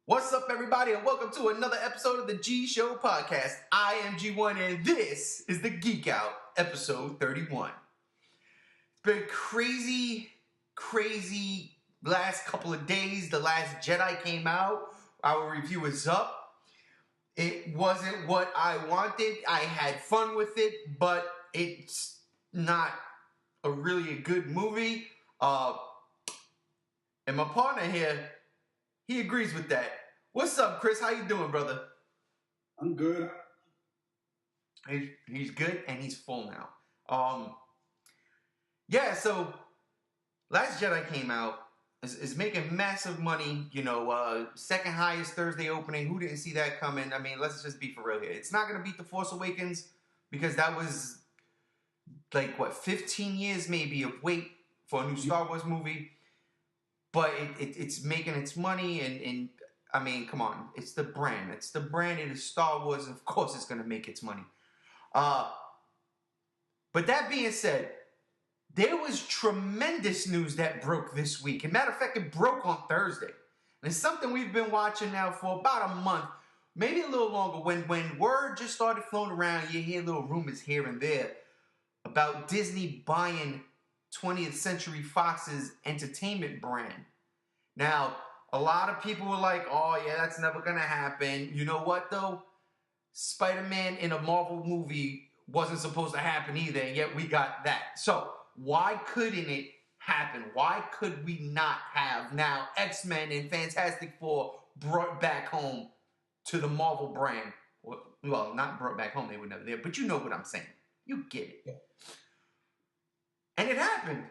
What's up, everybody, and welcome to another episode of the G Show podcast. I am G1, and this is the Geek Out, episode 31. It's been crazy last couple of days. The Last Jedi came out. Our review is up. It wasn't what I wanted. I had fun with it, but it's not a really good movie. And my partner here, he agrees with that. What's up, Chris? How you doing, brother? I'm good. He's good and he's full now. So Last Jedi came out. Is making massive money. Second highest Thursday opening. Who didn't see that coming? I mean, let's just be for real here. It's not going to beat The Force Awakens because that was 15 years maybe of wait for a new Star Wars movie. But it's making its money, and I mean, come on. It's the brand. It's the brand. It is Star Wars. Of course it's going to make its money. But that being said, there was tremendous news that broke this week. As a matter of fact, it broke on Thursday. And it's something we've been watching now for about a month, maybe a little longer. When word just started flowing around, you hear little rumors here and there about Disney buying 20th Century Fox's entertainment brand. Now, a lot of people were like, oh yeah, that's never gonna happen. You know what though? Spider-Man in a Marvel movie wasn't supposed to happen either, and yet we got that. So why couldn't it happen? Why could we not have now X-Men and Fantastic Four brought back home to the Marvel brand? Well, not brought back home, they were never there, but you know what I'm saying. You get it. Yeah. And it happened.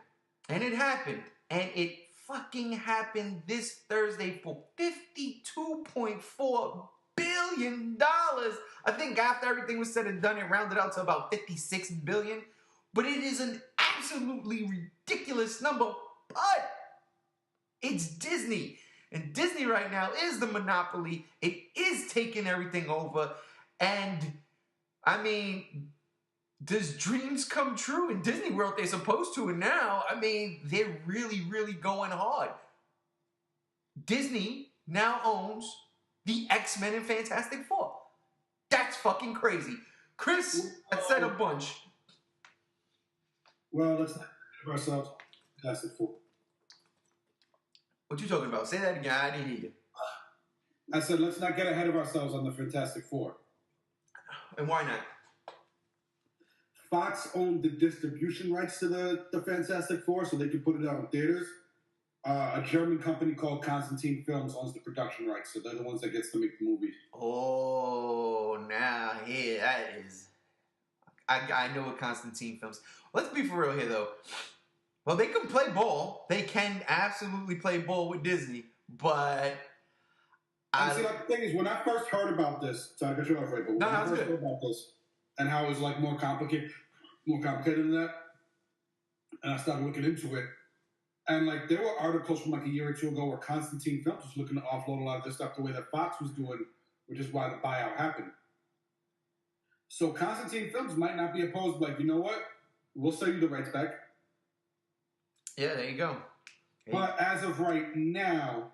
And it fucking happened this Thursday for $52.4 billion. I think after everything was said and done, it rounded out to about $56 billion. But it is an absolutely ridiculous number. But it's Disney. And Disney right now is the monopoly. It is taking everything over. And, I mean, does dreams come true? In Disney World, they're supposed to. And now, I mean, they're really going hard. Disney now owns the X-Men and Fantastic Four. That's fucking crazy. Chris, I said a bunch. Well, let's not give ourselves Fantastic Four. What you talking about? Say that again. I didn't hear you. I said let's not get ahead of ourselves on the Fantastic Four. And why not? Fox owned the distribution rights to the Fantastic Four, so they could put it out in theaters. A German company called Constantine Films owns the production rights, so they're the ones that gets to make the movies. Oh, now here that is. I know what Constantine Films. Let's be for real here, though. Well, they can play ball. They can absolutely play ball with Disney, but see, the thing is, when I first heard about this, so I got you off right, but when I first heard about this and how it was like more complicated than that, and I started looking into it, and like there were articles from like a year or two ago where Constantine Films was looking to offload a lot of this stuff the way that Fox was doing, which is why the buyout happened. So Constantine Films might not be opposed, like, you know what? We'll sell you the rights back. Yeah, there you go. But as of right now,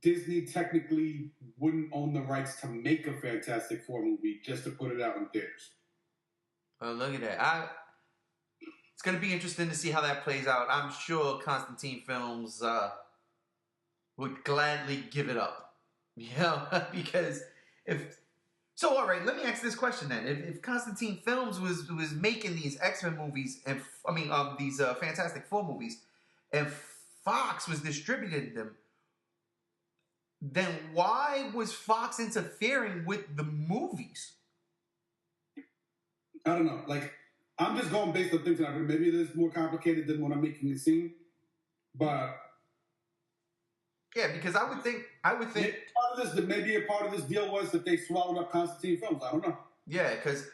Disney technically wouldn't own the rights to make a Fantastic Four movie just to put it out in theaters. Oh, look at that. It's going to be interesting to see how that plays out. I'm sure Constantine Films would gladly give it up. Because if... So, all right, let me ask this question then. If Constantine Films was making these X-Men movies, these Fantastic Four movies, and Fox was distributing them, then why was Fox interfering with the movies? I don't know. Like, I'm just going based on things that I've heard. Maybe it is more complicated than what I'm making it seem, but... Yeah, because I would think maybe a part of this deal was that they swallowed up Constantine Films. I don't know. Yeah, because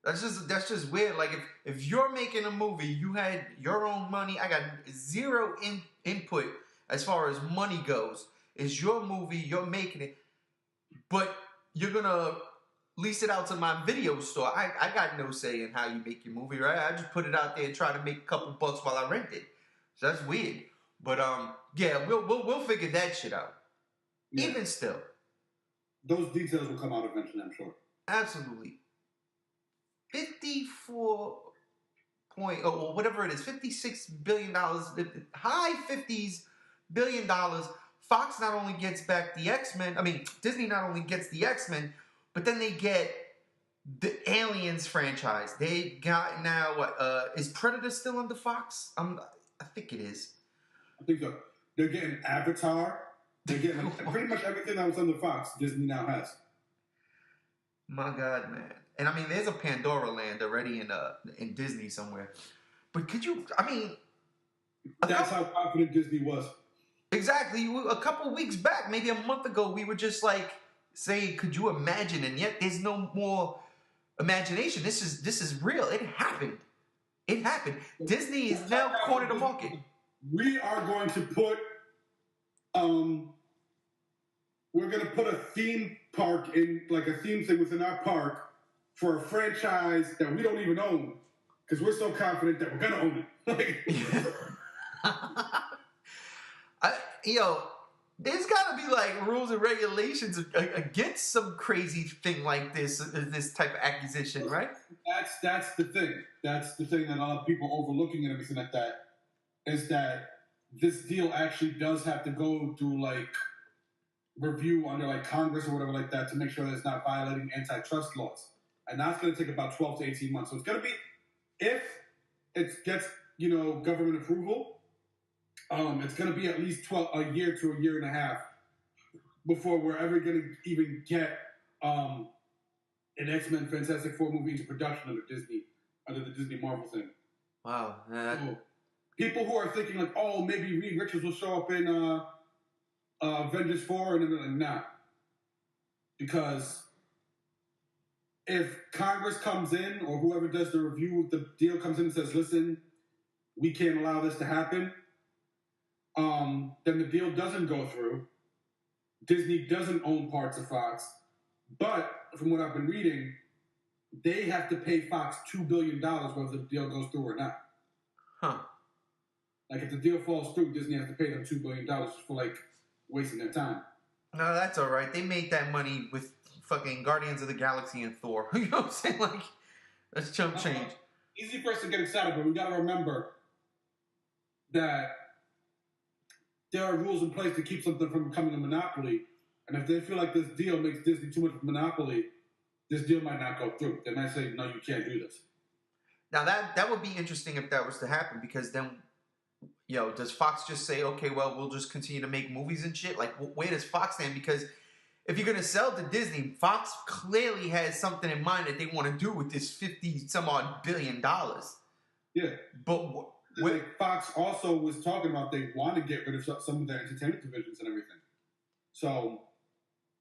that's just weird. Like if you're making a movie, you had your own money. I got zero input as far as money goes. It's your movie. You're making it, but you're gonna lease it out to my video store. I got no say in how you make your movie, right? I just put it out there and try to make a couple bucks while I rent it. So that's weird. But yeah, we'll figure that shit out. Yeah. Even still. Those details will come out eventually, I'm sure. Absolutely. 54 point, or whatever it is, $56 billion, high 50s billion dollars. Fox not only gets back the X-Men, Disney not only gets the X-Men, but then they get the Aliens franchise. They got now, is Predator still under Fox? I think it is. I think so. They're getting Avatar. They're getting pretty much everything that was under Fox, Disney now has. My God, man. And there's a Pandora land already in Disney somewhere. But could you, that's how confident Disney was. Exactly. A couple weeks back, maybe a month ago, we were just like saying, could you imagine? And yet there's no more imagination. This is real. It happened. It happened. Disney is now cornered the market. We are going to put, we're going to put a theme park in, like a theme thing within our park for a franchise that we don't even own because we're so confident that we're going to own it. There's got to be like rules and regulations against some crazy thing like this type of acquisition, right? That's the thing. That's the thing that a lot of people overlooking and everything like that is that this deal actually does have to go through like review under like Congress or whatever like that to make sure that it's not violating antitrust laws. And that's going to take about 12 to 18 months. So it's going to be, if it gets, government approval, it's going to be at least a year to a year and a half before we're ever going to even get an X-Men Fantastic Four movie into production under the Disney Marvel thing. Wow. So people who are thinking like, oh, maybe Reed Richards will show up in Avengers 4, and then they're like, nah. Because if Congress comes in or whoever does the review of the deal comes in and says, listen, we can't allow this to happen, then the deal doesn't go through. Disney doesn't own parts of Fox. But from what I've been reading, they have to pay Fox $2 billion whether the deal goes through or not. Huh. Like if the deal falls through, Disney has to pay them $2 billion for like wasting their time. No, that's all right. They made that money with fucking Guardians of the Galaxy and Thor. You know what I'm saying? Like, that's chump change. Easy for us to get excited, but we got to remember that there are rules in place to keep something from becoming a monopoly. And if they feel like this deal makes Disney too much of a monopoly, this deal might not go through. They might say, no, you can't do this. Now, that would be interesting if that was to happen, because then, does Fox just say, okay, well, we'll just continue to make movies and shit? Like, where does Fox stand? Because if you're going to sell to Disney, Fox clearly has something in mind that they want to do with this $50-some-odd billion. Yeah. But like Fox also was talking about they want to get rid of some of their entertainment divisions and everything. So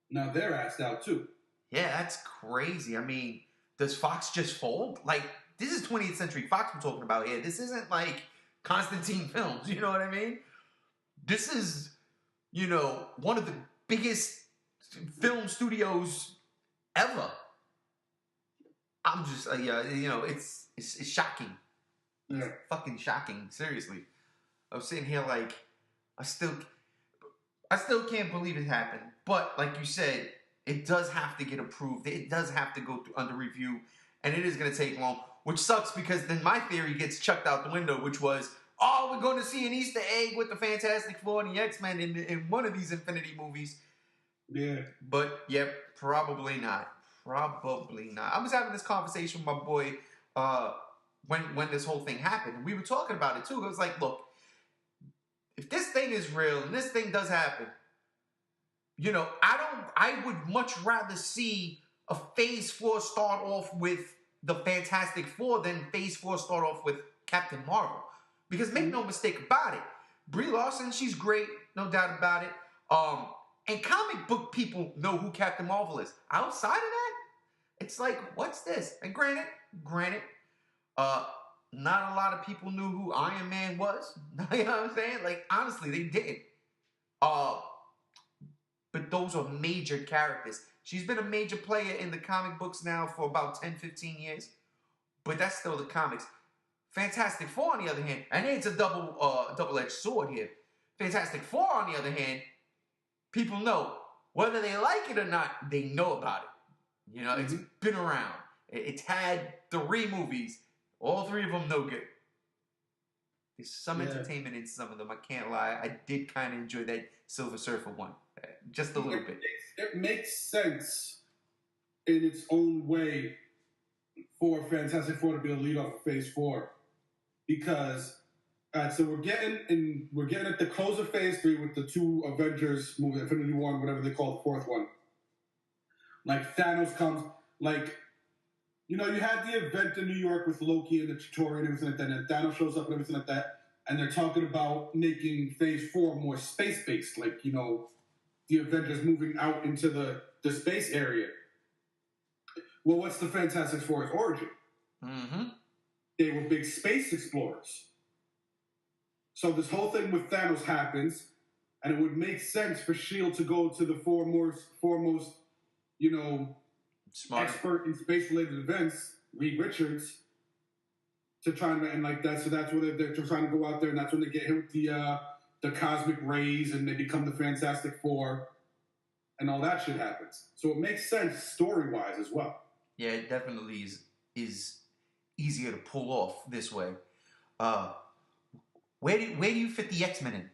now they're asked out too. Yeah, that's crazy. Does Fox just fold? Like, this is 20th Century Fox we're talking about here. This isn't like Constantine Films, you know what I mean? This is, one of the biggest film studios ever. I'm just, it's shocking. Yeah. It's fucking shocking. Seriously. I'm sitting here like, I still can't believe it happened. But like you said, it does have to get approved. It does have to go through under review, and it is going to take long, which sucks because then my theory gets chucked out the window, which was, we're going to see an Easter egg with the Fantastic Four and the X-Men in one of these Infinity movies. Yeah. But, yep, probably not. Probably not. I was having this conversation with my boy when this whole thing happened. And we were talking about it, too. It was like, look, if this thing is real and this thing does happen, I would much rather see a Phase 4 start off with the Fantastic Four than Phase 4 start off with Captain Marvel. Because make no mistake about it, Brie Larson, she's great, no doubt about it. And comic book people know who Captain Marvel is. Outside of that, it's like, what's this? And granted, not a lot of people knew who Iron Man was. You know what I'm saying? Like, honestly, they didn't. But those are major characters. She's been a major player in the comic books now for about 10, 15 years. But that's still the comics. Fantastic Four, on the other hand, and it's a double-edged sword here. Fantastic Four, on the other hand, people know Whether they like it or not, they know about it. You know, it's been around. It's had 3 movies. All 3 of them no good. There's some entertainment in some of them. I can't lie. I did kind of enjoy that Silver Surfer one. Just a little bit. It makes sense in its own way for Fantastic Four to be a lead off of Phase 4. Because, so we're getting at the close of Phase 3 with the 2 Avengers movie, Infinity War, whatever they call the 4th one. Like, Thanos comes, like, you know, you had the event in New York with Loki and the tutorial and everything like that, and Thanos shows up and everything like that, and they're talking about making Phase 4 more space-based, like, you know, the Avengers moving out into the space area. Well, what's the Fantastic Four's origin? They were big space explorers. So this whole thing with Thanos happens, and it would make sense for S.H.I.E.L.D. to go to the foremost, you know, expert in space-related events, Reed Richards, to try and like that. So that's where they're trying to go out there, and that's when they get hit with the cosmic rays, and they become the Fantastic Four, and all that shit happens. So it makes sense story-wise as well. Yeah, it definitely is easier to pull off this way. Where do you fit the X-Men in?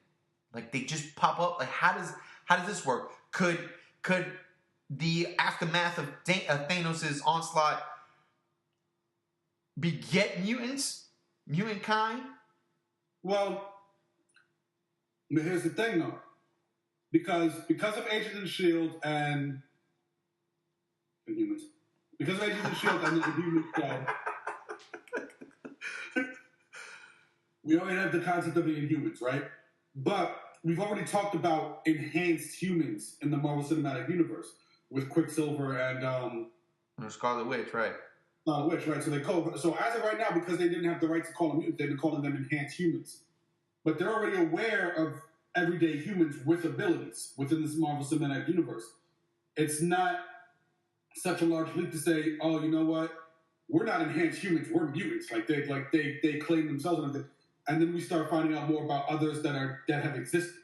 Like, they just pop up. Like, how does this work? Could the aftermath of Thanos' onslaught beget mutants? Mutant kind? Well, here's the thing, though. Because of Agents of S.H.I.E.L.D. and Inhumans. Because of Agents of S.H.I.E.L.D. and the Inhumans, we already have the concept of the Inhumans, right? But we've already talked about enhanced humans in the Marvel Cinematic Universe with Quicksilver and Scarlet Witch, right? Scarlet Witch, right? So as of right now, because they didn't have the right to call them mutants, they've been calling them enhanced humans. But they're already aware of everyday humans with abilities within this Marvel Cinematic Universe. It's not such a large leap to say, oh, you know what? We're not enhanced humans. We're mutants. Like they claim themselves and everything. And then we start finding out more about others that have existed.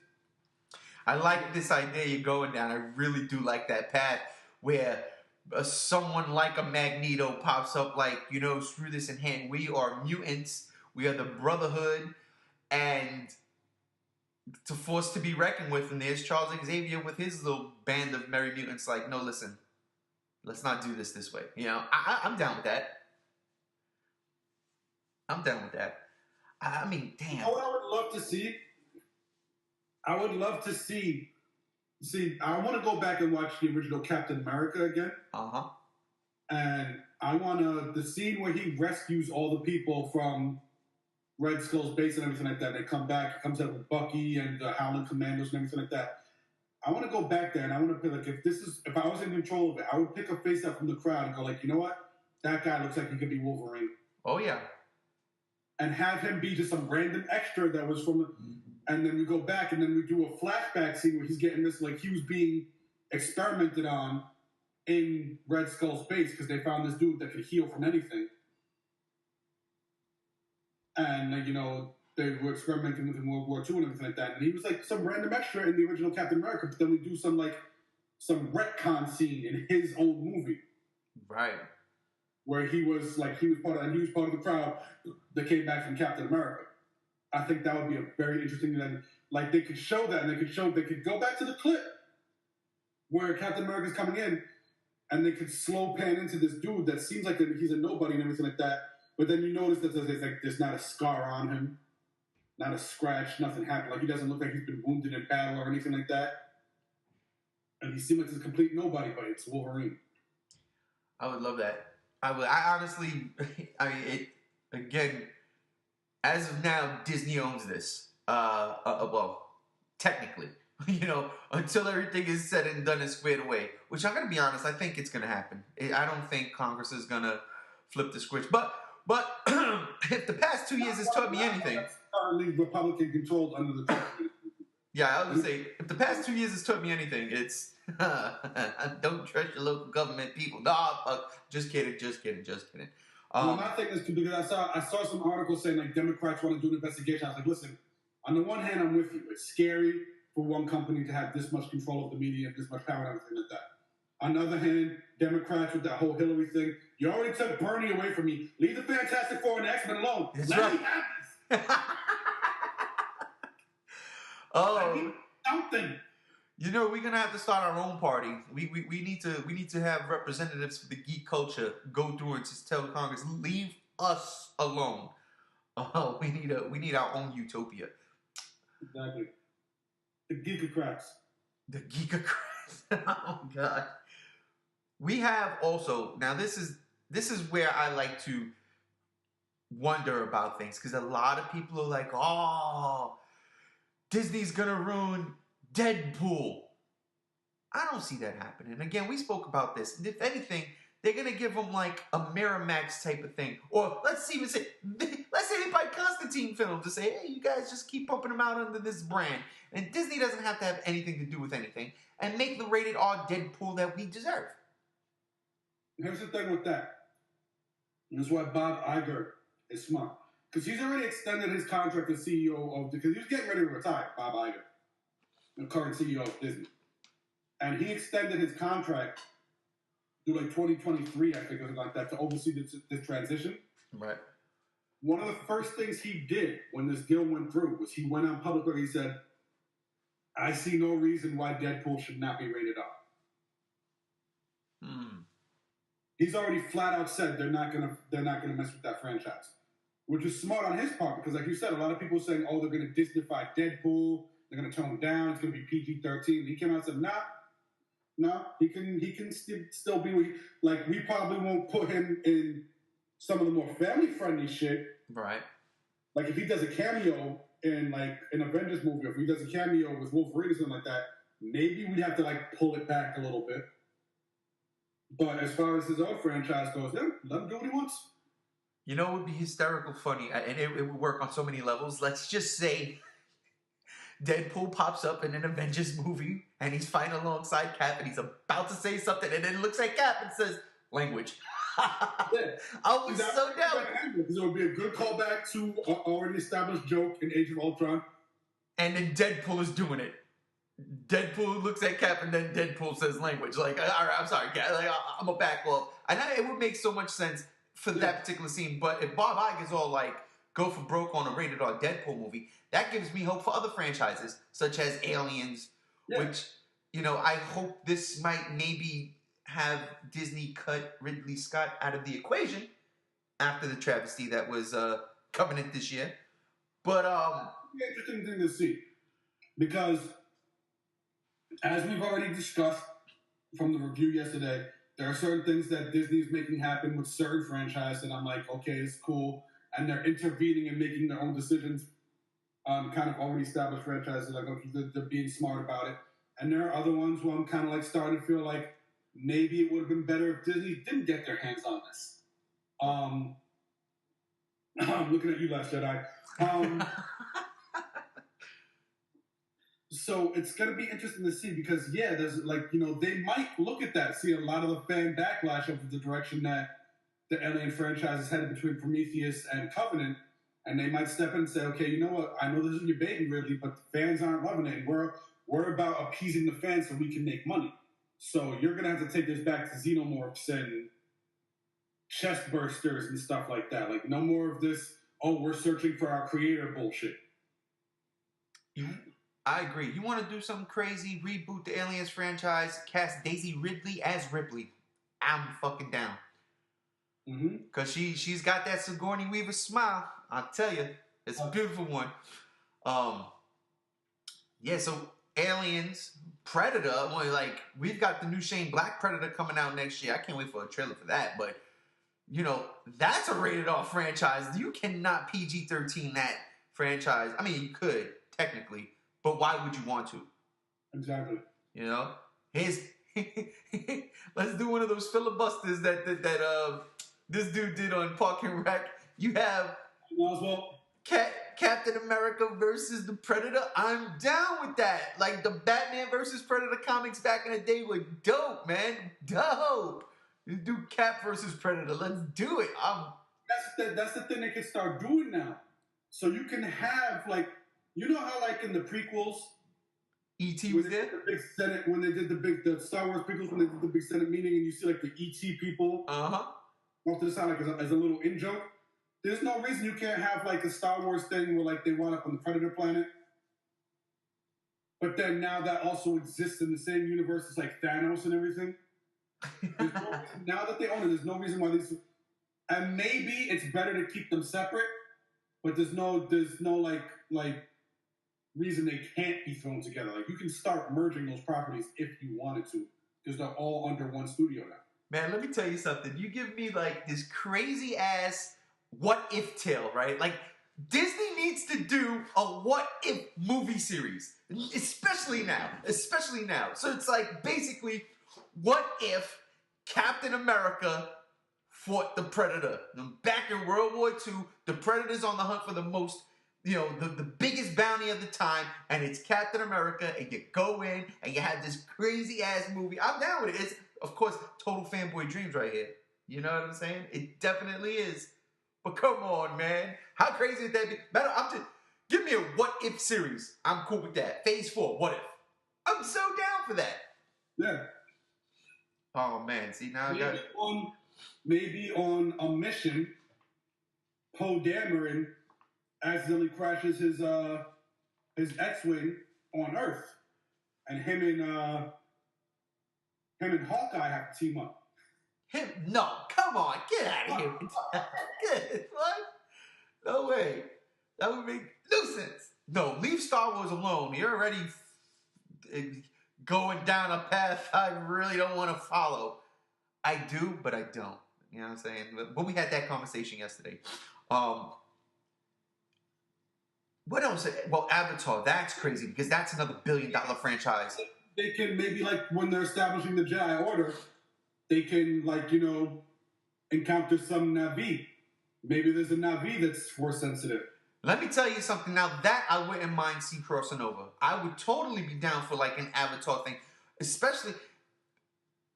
I like this idea you're going down. I really do like that path where someone like a Magneto pops up like, you know, screw this in hand. We are mutants. We are the Brotherhood. And to force to be reckoned with. And there's Charles Xavier with his little band of merry mutants like, no, listen. Let's not do this way. You know, I'm down with that. I'm down with that. I mean, damn. You know what I would love to see? I would love to see. See, I want to go back and watch the original Captain America again. And I want the scene where he rescues all the people from Red Skull's base and everything like that. They come back. He comes out with Bucky and the Howling Commandos and everything like that. I want to go back there and I want to be like, if I was in control of it, I would pick a face up from the crowd and go like, you know what? That guy looks like he could be Wolverine. Oh yeah. And have him be just some random extra that was from the... And then we go back and then we do a flashback scene where he's getting this, like he was being experimented on in Red Skull's base because they found this dude that could heal from anything. And, you know, they were experimenting with him in World War II and everything like that. And he was like some random extra in the original Captain America, but then we do some retcon scene in his own movie. Right. Where he was part of the crowd that came back from Captain America. I think that would be a very interesting thing. Like they could show that, and they could go back to the clip where Captain America's coming in, and they could slow pan into this dude that seems like he's a nobody and everything like that. But then you notice that there's not a scar on him, not a scratch, nothing happened. Like he doesn't look like he's been wounded in battle or anything like that. And he seems like he's a complete nobody, but it's Wolverine. I would love that. I honestly, again, as of now, Disney owns this. Well, technically, you know, until everything is said and done and squared away. Which I'm gonna be honest, I think it's gonna happen. I don't think Congress is gonna flip the switch. But if the past 2 years has taught me anything, currently Republican controlled under the Trump. Yeah, I would say if the past 2 years has taught me anything, it's don't trust your local government people. Nah, just kidding. Well, my thing is because I saw some articles saying like Democrats want to do an investigation. I was like, listen, on the one hand, I'm with you. It's scary. for one company to have this much control of the media and this much power and everything like that. On the other hand, Democrats with that whole Hillary thing, you already took Bernie away from me. Leave the Fantastic Four and the X-Men alone. Let me have this. Oh, something. You know, we're gonna have to start our own party. We need to have representatives for the geek culture go through and just tell Congress, leave us alone. Oh, we need our own utopia. Exactly. The geekocrats. The geekocrats. Oh God. We have also, now this is where I like to wonder about things, because a lot of people are like, oh, Disney's gonna ruin Deadpool. I don't see that happening. Again, we spoke about this. If anything, they're gonna give them like a Miramax type of thing, or let's say they buy Constantine film to say, hey, you guys just keep pumping them out under this brand, and Disney doesn't have to have anything to do with anything, and make the rated R Deadpool that we deserve. Here's the thing with that. And this is why Bob Iger is smart. Because he's already extended his contract as CEO of, because he was getting ready to retire, Bob Iger, the current CEO of Disney. And he extended his contract to like 2023, I think, or something like that, to oversee this transition. Right. One of the first things he did when this deal went through was he went on public where he said, I see no reason why Deadpool should not be rated R. He's already flat out said they're not gonna mess with that franchise, which is smart on his part because, like you said, a lot of people are saying, "Oh, they're gonna Disneyfy Deadpool. They're gonna tone him down. It's gonna be PG-13." He came out and said, "No, he can still be like we probably won't put him in some of the more family-friendly shit, right? Like if he does a cameo in like an Avengers movie, or if he does a cameo with Wolverine or something like that, maybe we'd have to like pull it back a little bit." But as far as his own franchise goes, yeah, let him do what he wants. You know, it would be hysterical funny, and it would work on so many levels. Let's just say Deadpool pops up in an Avengers movie, and he's fighting alongside Cap, and he's about to say something, and then looks at Cap and says, language. Yeah. I was so down. Because it would be a good callback to an already established joke in Age of Ultron. And then Deadpool is doing it. Deadpool looks at Cap and then Deadpool says language. Like, all right, I'm sorry, guys. Like, I'm a back off. And it would make so much sense for that particular scene. But if Bob Iger's all like, go for broke on a rated R Deadpool movie, that gives me hope for other franchises, such as Aliens, which, you know, I hope this might maybe have Disney cut Ridley Scott out of the equation after the travesty that was Covenant this year. But, interesting thing to see. Because as we've already discussed from the review yesterday, there are certain things that Disney's making happen with certain franchises, and I'm like, okay, it's cool. And they're intervening and making their own decisions on kind of already established franchises. Like, okay, they're being smart about it. And there are other ones where I'm kind of like starting to feel like maybe it would have been better if Disney didn't get their hands on this. I'm looking at you, Last Jedi. So it's going to be interesting to see because, yeah, there's like, you know, they might look at that, see a lot of the fan backlash of the direction that the Alien franchise is headed between Prometheus and Covenant, and they might step in and say, okay, you know what, I know this is your baby, Ridley, but the fans aren't loving it, and we're about appeasing the fans so we can make money. So you're going to have to take this back to xenomorphs and chest bursters and stuff like that. Like, no more of this, oh, we're searching for our creator bullshit. I agree. You want to do something crazy, reboot the Aliens franchise, cast Daisy Ridley as Ripley. I'm fucking down. Because she's got that Sigourney Weaver smile. I'll tell you. It's a beautiful one. Yeah, so Aliens, Predator, well, like, we've got the new Shane Black Predator coming out next year. I can't wait for a trailer for that, but, you know, that's a rated R franchise. You cannot PG-13 that franchise. I mean, you could, technically. But why would you want to? Exactly. You know? Let's do one of those filibusters that this dude did on Park and Rec. You have Captain America versus the Predator. I'm down with that. Like, the Batman versus Predator comics back in the day were dope, man. Dope. You do Cap versus Predator. Let's do it. That's the thing they can start doing now. So you can have, like, you know how, like, in the prequels, E.T. was there? The big Senate, when they did the Star Wars people, when they did the big Senate meeting, and you see like the E.T. people off to the side, like as a little in joke. There's no reason you can't have like a Star Wars thing where like they wind up on the Predator planet. But then now that also exists in the same universe as like Thanos and everything. Now that they own it, there's no reason why these. And maybe it's better to keep them separate, but there's no like reason they can't be thrown together. Like you can start merging those properties if you wanted to, because they're all under one studio now. Man, let me tell you something. You give me like this crazy ass what if tale, right? Like Disney needs to do a what if movie series, especially now. So it's like basically, what if Captain America fought the Predator? Back in World War II, the Predator's on the hunt for the most, the biggest bounty of the time, and it's Captain America, and you go in, and you have this crazy-ass movie. I'm down with it. It's, of course, total fanboy dreams right here. You know what I'm saying? It definitely is. But come on, man. How crazy would that be? Give me a what-if series. I'm cool with that. Phase 4, what if? I'm so down for that. Yeah. Oh, man. See, now maybe on a mission, Poe Dameron accidentally crashes his X-wing on Earth, and him and Hawkeye have to team up. No, come on, get out of here. What? No way. That would make no sense. No, leave Star Wars alone. You're already going down a path I really don't want to follow. I do, but I don't. You know what I'm saying? But we had that conversation yesterday. What else? Well, Avatar, that's crazy because that's another $1 billion franchise. They can maybe, like, when they're establishing the Jedi Order, they can, like, encounter some Na'vi. Maybe there's a Na'vi that's Force sensitive. Let me tell you something. Now, that I wouldn't mind crossing over. I would totally be down for, like, an Avatar thing. Especially,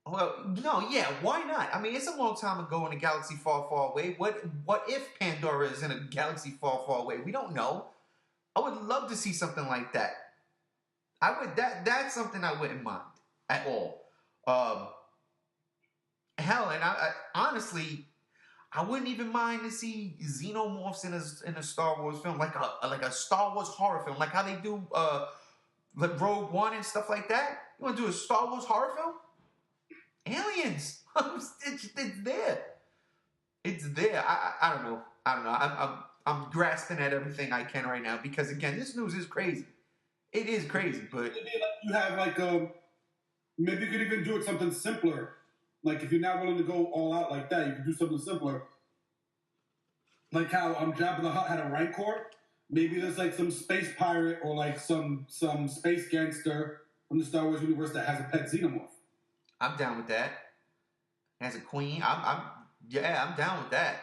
well, no, yeah, why not? I mean, it's a long time ago in a galaxy far, far away. What if Pandora is in a galaxy far, far away? We don't know. I would love to see something like that. That's something I wouldn't mind at all. Hell, and I honestly, I wouldn't even mind to see xenomorphs in a Star Wars film, like a Star Wars horror film, like how they do like Rogue One and stuff like that. You want to do a Star Wars horror film? Aliens, it's there. It's there. I don't know. I'm grasping at everything I can right now because again, this news is crazy. It is crazy, but maybe you have maybe you could even do it something simpler. Like if you're not willing to go all out like that, you could do something simpler. Like how Jabba the Hutt had a Rancor. Maybe there's like some space pirate or like some space gangster from the Star Wars universe that has a pet xenomorph. I'm down with that. As a queen, I'm down with that.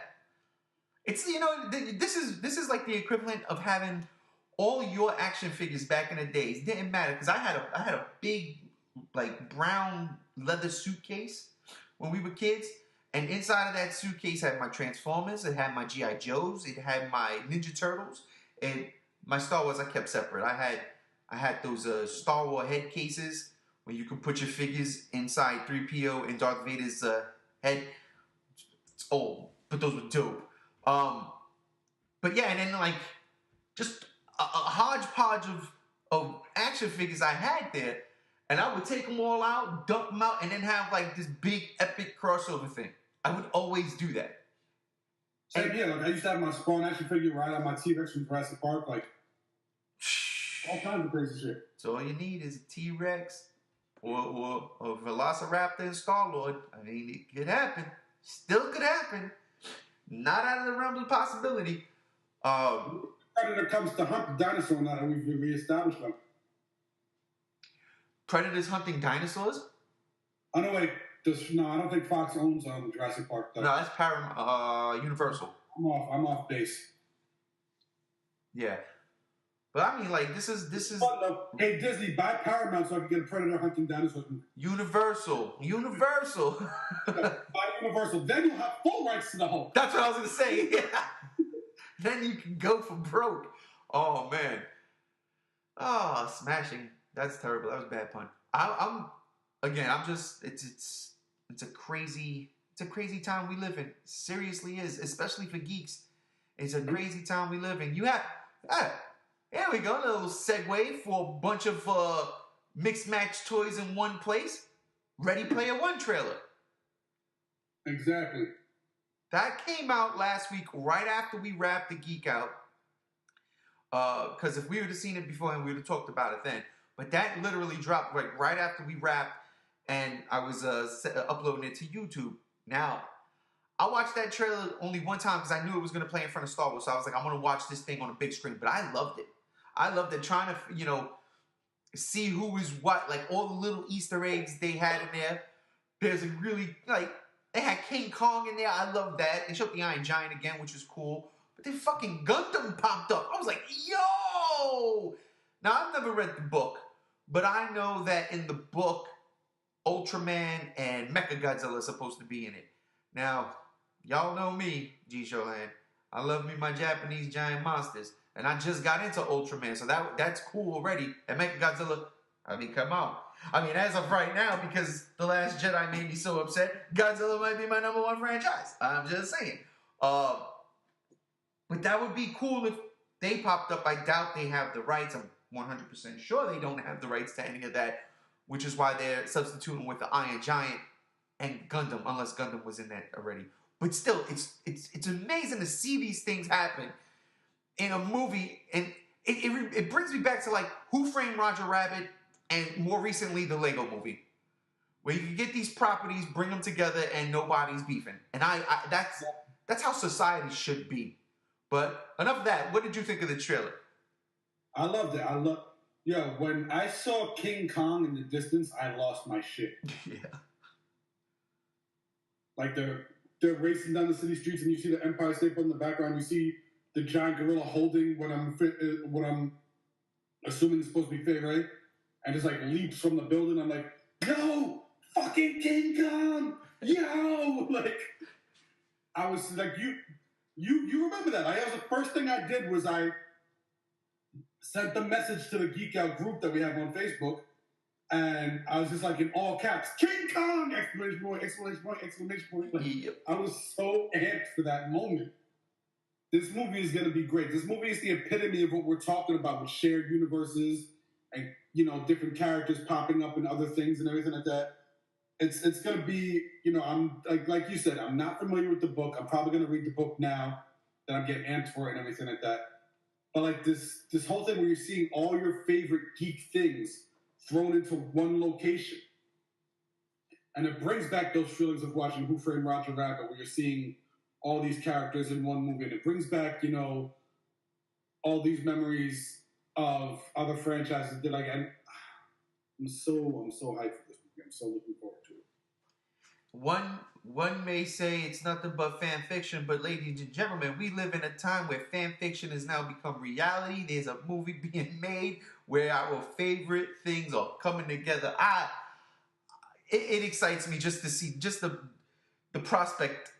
It's this is like the equivalent of having all your action figures back in the days. It didn't matter because I had a big like brown leather suitcase when we were kids, and inside of that suitcase had my Transformers, it had my G.I. Joes, it had my Ninja Turtles, and my Star Wars I kept separate. I had those Star Wars head cases where you could put your figures inside 3PO and Darth Vader's head. It's old, but those were dope. But yeah, and then like just a hodgepodge of action figures I had there, and I would take them all out, dump them out, and then have like this big epic crossover thing. I would always do that. Same here. Like I used to have my Spawn action figure right on my T-Rex from Jurassic Park, like all kinds of crazy shit. So all you need is a T-Rex or a Velociraptor and Star-Lord. I mean, it could happen. Still could happen. Not out of the realm of possibility. Predator comes to hunt the dinosaur now that we've reestablished them. Predators hunting dinosaurs? Oh, no, wait. No, I don't think Fox owns Jurassic Park. Though. No, that's Universal. I'm off base. Yeah. But I mean, like, this is... Fun, though. Hey, Disney, buy Paramount so I can get a Predator hunting dinosaurs. Universal. Buy Universal. Then you'll have full rights to the Hulk. That's what I was going to say. Yeah. Then you can go for broke. Oh, man. Oh, smashing. That's terrible. That was a bad pun. I'm just. It's a crazy time we live in. Seriously is, especially for geeks. It's a crazy time we live in. You have, here we go, a little segue for a bunch of mixed match toys in one place. Ready Player One trailer. Exactly. That came out last week, right after we wrapped the Geek out. Because if we would have seen it before, and we would have talked about it then. But that literally dropped right after we wrapped, and I was uploading it to YouTube. Now, I watched that trailer only one time because I knew it was going to play in front of Star Wars. So I was like, I'm going to watch this thing on a big screen. But I loved it. I loved it, trying to, see who was what. Like, all the little Easter eggs they had in there. There's a really, they had King Kong in there. I love that. They showed the Iron Giant again, which was cool. But then fucking Gundam popped up. I was like, yo! Now, I've never read the book. But I know that in the book, Ultraman and Mechagodzilla are supposed to be in it. Now, y'all know me, G-Showland. I love me my Japanese giant monsters. And I just got into Ultraman, so that's cool already. And Mechagodzilla, come on. As of right now, because The Last Jedi made me so upset, Godzilla might be my #1 franchise. I'm just saying. But that would be cool if they popped up. I doubt they have the rights. I'm 100% sure they don't have the rights to any of that, which is why they're substituting with the Iron Giant and Gundam, unless Gundam was in that already. But still, it's amazing to see these things happen in a movie, and it brings me back to Who Framed Roger Rabbit, and more recently the Lego Movie, where you can get these properties, bring them together, and nobody's beefing. And that's how society should be. But enough of that. What did you think of the trailer? I loved it. When I saw King Kong in the distance, I lost my shit. Yeah. They're racing down the city streets, and you see the Empire State Building in the background. You see the giant gorilla holding what I'm assuming is supposed to be Fei Ray, and just leaps from the building. I'm like, yo, fucking King Kong, yo! I was like, you remember that? That was the first thing I did was I sent the message to the Geek Out group that we have on Facebook, and I was just in all caps, King Kong! Exclamation point, exclamation point, exclamation point. Yep. I was so amped for that moment. This movie is going to be great. This movie is the epitome of what we're talking about with shared universes and, different characters popping up and other things and everything like that. It's going to be, I'm like you said, I'm not familiar with the book. I'm probably going to read the book now that I'm getting amped for it and everything like that. But this whole thing where you're seeing all your favorite geek things thrown into one location. And it brings back those feelings of watching Who Framed Roger Rabbit, where you're seeing all these characters in one movie. And it brings back, all these memories of other franchises that and I'm so hyped for this movie. I'm so looking forward to it. One may say it's nothing but fan fiction, but ladies and gentlemen, we live in a time where fan fiction has now become reality. There's a movie being made where our favorite things are coming together. It excites me just to see the prospect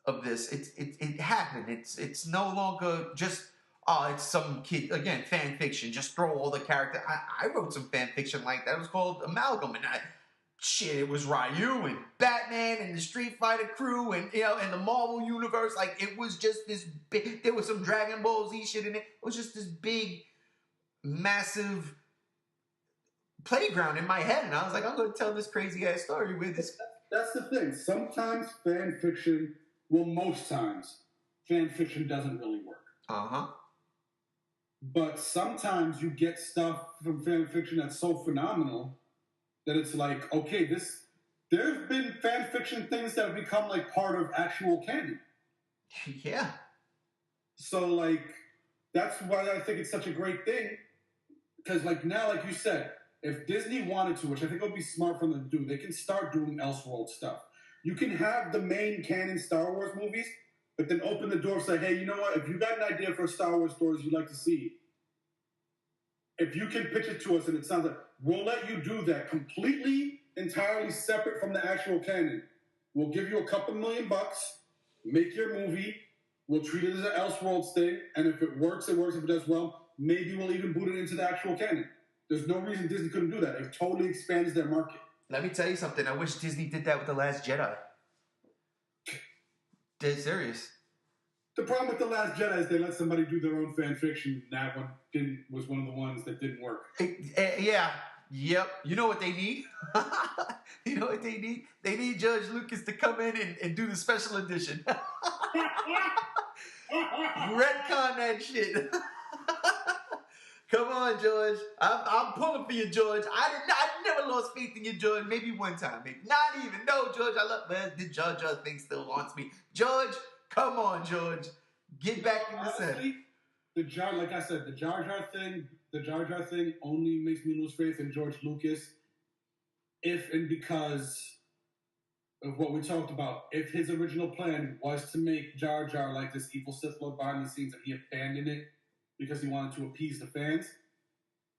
of this. It happened. It's no longer just it's some kid, again, fan fiction. Just throw all the characters. I wrote some fan fiction like that. It was called Amalgam, and it was Ryu and Batman and the Street Fighter crew and and the Marvel universe. It was just this big. There was some Dragon Ball Z shit in it. It was just this big, massive playground in my head, and I was like, I'm going to tell this crazy ass story with this. That's the thing. Sometimes fan fiction, most times, fan fiction doesn't really work. But sometimes you get stuff from fan fiction that's so phenomenal that it's okay, there have been fan fiction things that have become part of actual canon. Yeah. So that's why I think it's such a great thing. Because now, like you said, if Disney wanted to, which I think would be smart for them to do, they can start doing Elseworld stuff. You can have the main canon Star Wars movies, but then open the door and say, hey, you know what? If you got an idea for Star Wars stories you'd like to see, if you can pitch it to us and it sounds like, we'll let you do that completely, entirely separate from the actual canon. We'll give you $2 million, make your movie, we'll treat it as an Elseworlds thing, and if it works, it works. If it does well, maybe we'll even boot it into the actual canon. There's no reason Disney couldn't do that. It totally expands their market. Let me tell you something. I wish Disney did that with The Last Jedi. Dead serious. The problem with The Last Jedi is they let somebody do their own fan fiction. That one was one of the ones that didn't work. Yeah. Yep. You know what they need? You know what they need? They need George Lucas to come in and do the special edition. Retcon that shit. Come on, George. I'm pulling for you, George. I never lost faith in you, George. Maybe one time. Maybe not even. No, George. I love the Jar Jar thing still haunts me. George, come on, George. Get back in the center. Like I said, the Jar Jar thing only makes me lose faith in George Lucas if and because of what we talked about. If his original plan was to make Jar Jar like this evil Sith Lord behind the scenes and he abandoned it because he wanted to appease the fans,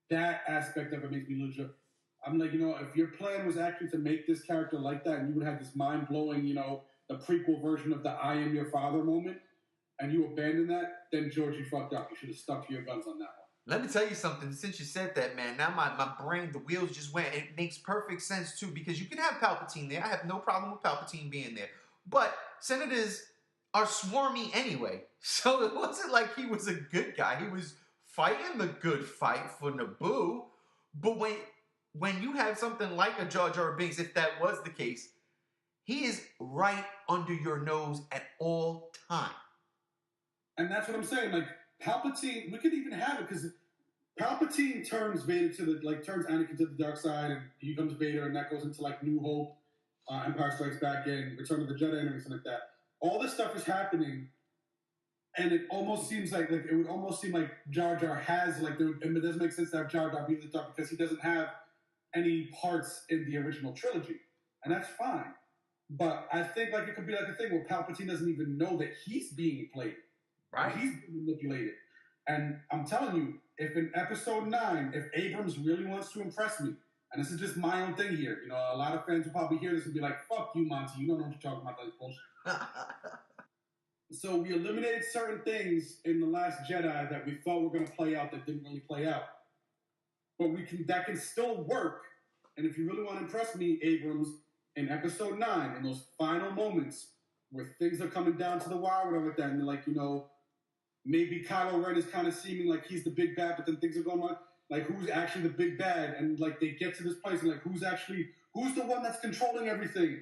that aspect of it makes me lose faith. I'm like, if your plan was actually to make this character like that and you would have this mind-blowing, the prequel version of the I am your father moment, and you abandon that, then George, you fucked up. You should have stuck to your guns on that one. Let me tell you something. Since you said that, man, now my brain, the wheels just went. It makes perfect sense, too, because you can have Palpatine there. I have no problem with Palpatine being there. But senators are swarmy anyway. So it wasn't like he was a good guy. He was fighting the good fight for Naboo. But when you have something like a Jar Jar Binks, if that was the case, he is right under your nose at all times. And that's what I'm saying. Like, Palpatine, we could even have it, because Palpatine turns Vader turns Anakin to the dark side, and he becomes Vader, and that goes into, New Hope, Empire Strikes Back, and Return of the Jedi, and everything like that. All this stuff is happening, and it almost seems like it would almost seem like Jar Jar has, and it doesn't make sense to have Jar Jar be in the dark, because he doesn't have any parts in the original trilogy. And that's fine. But I think, it could be a thing where Palpatine doesn't even know that he's being played. Right. He's being manipulated. And I'm telling you, if in episode 9, if Abrams really wants to impress me, and this is just my own thing here, a lot of fans will probably hear this and be like, fuck you, Monty, you don't know what you're talking about, that's bullshit. So we eliminated certain things in The Last Jedi that we thought were going to play out that didn't really play out. But that can still work. And if you really want to impress me, Abrams, in episode 9, in those final moments where things are coming down to the wire, whatever like that, and they're like, maybe Kylo Ren is kind of seeming like he's the big bad, but then things are going on. Like, who's actually the big bad? And, they get to this place, and, who's the one that's controlling everything?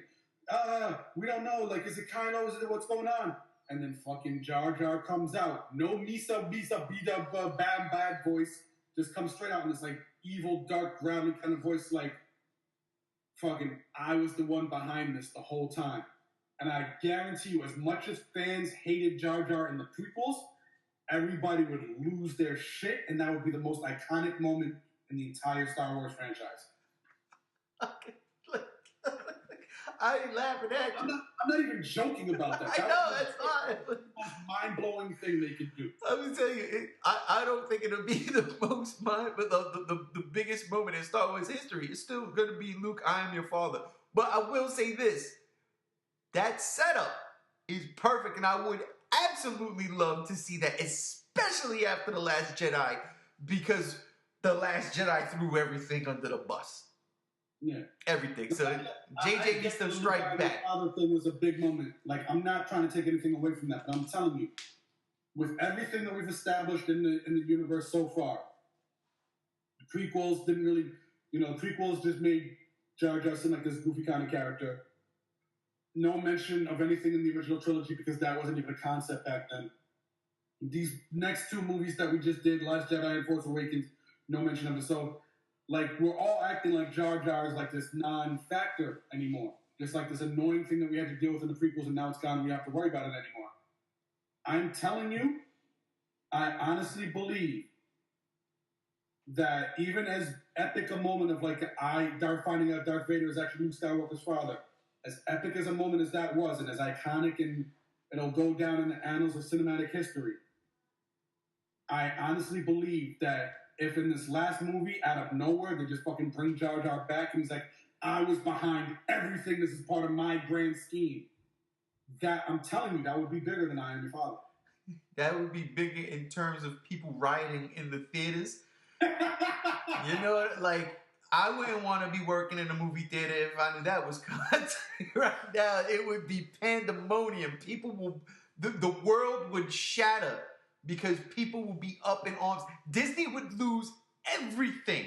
We don't know. Is it Kylo? Is it what's going on? And then fucking Jar Jar comes out. No Misa, Bida, Bam, bad voice. Just comes straight out in this, evil, dark, growly kind of voice, fucking, I was the one behind this the whole time. And I guarantee you, as much as fans hated Jar Jar in the prequels, everybody would lose their shit, and that would be the most iconic moment in the entire Star Wars franchise. Okay. I ain't laughing at you. I'm not even joking about that. I know, that's fine. The most mind-blowing thing they could do. I'm going to tell you, I don't think it'll be the most but the biggest moment in Star Wars history. It's still going to be Luke, I am your father. But I will say this. That setup is perfect, and I would absolutely love to see that, especially after The Last Jedi, because The Last Jedi threw everything under the bus. Yeah. Everything. So JJ gets to strike back. The other thing was a big moment. I'm not trying to take anything away from that, but I'm telling you, with everything that we've established in the universe so far, the prequels didn't really, prequels just made Jar Jar seem like this goofy kind of character. No mention of anything in the original trilogy because that wasn't even a concept back then. These next 2 movies that we just did, Last Jedi and Force Awakens, no mention of it. So, we're all acting like Jar Jar is this non-factor anymore. Just this annoying thing that we had to deal with in the prequels, and now it's gone, we have to worry about it anymore. I'm telling you, I honestly believe that even as epic a moment of finding out Darth Vader is actually Luke Skywalker's father, as epic as a moment as that was, and as iconic, and it'll go down in the annals of cinematic history, I honestly believe that if in this last movie, out of nowhere, they just fucking bring Jar Jar back, and he's like, I was behind everything, this is part of my grand scheme. That, I'm telling you, that would be bigger than I Am Your Father. That would be bigger in terms of people rioting in the theaters. You know, like, I wouldn't want to be working in a movie theater if I knew that was content. Right now, it would be pandemonium. People will, the world would shatter because people will be up in arms. Disney would lose everything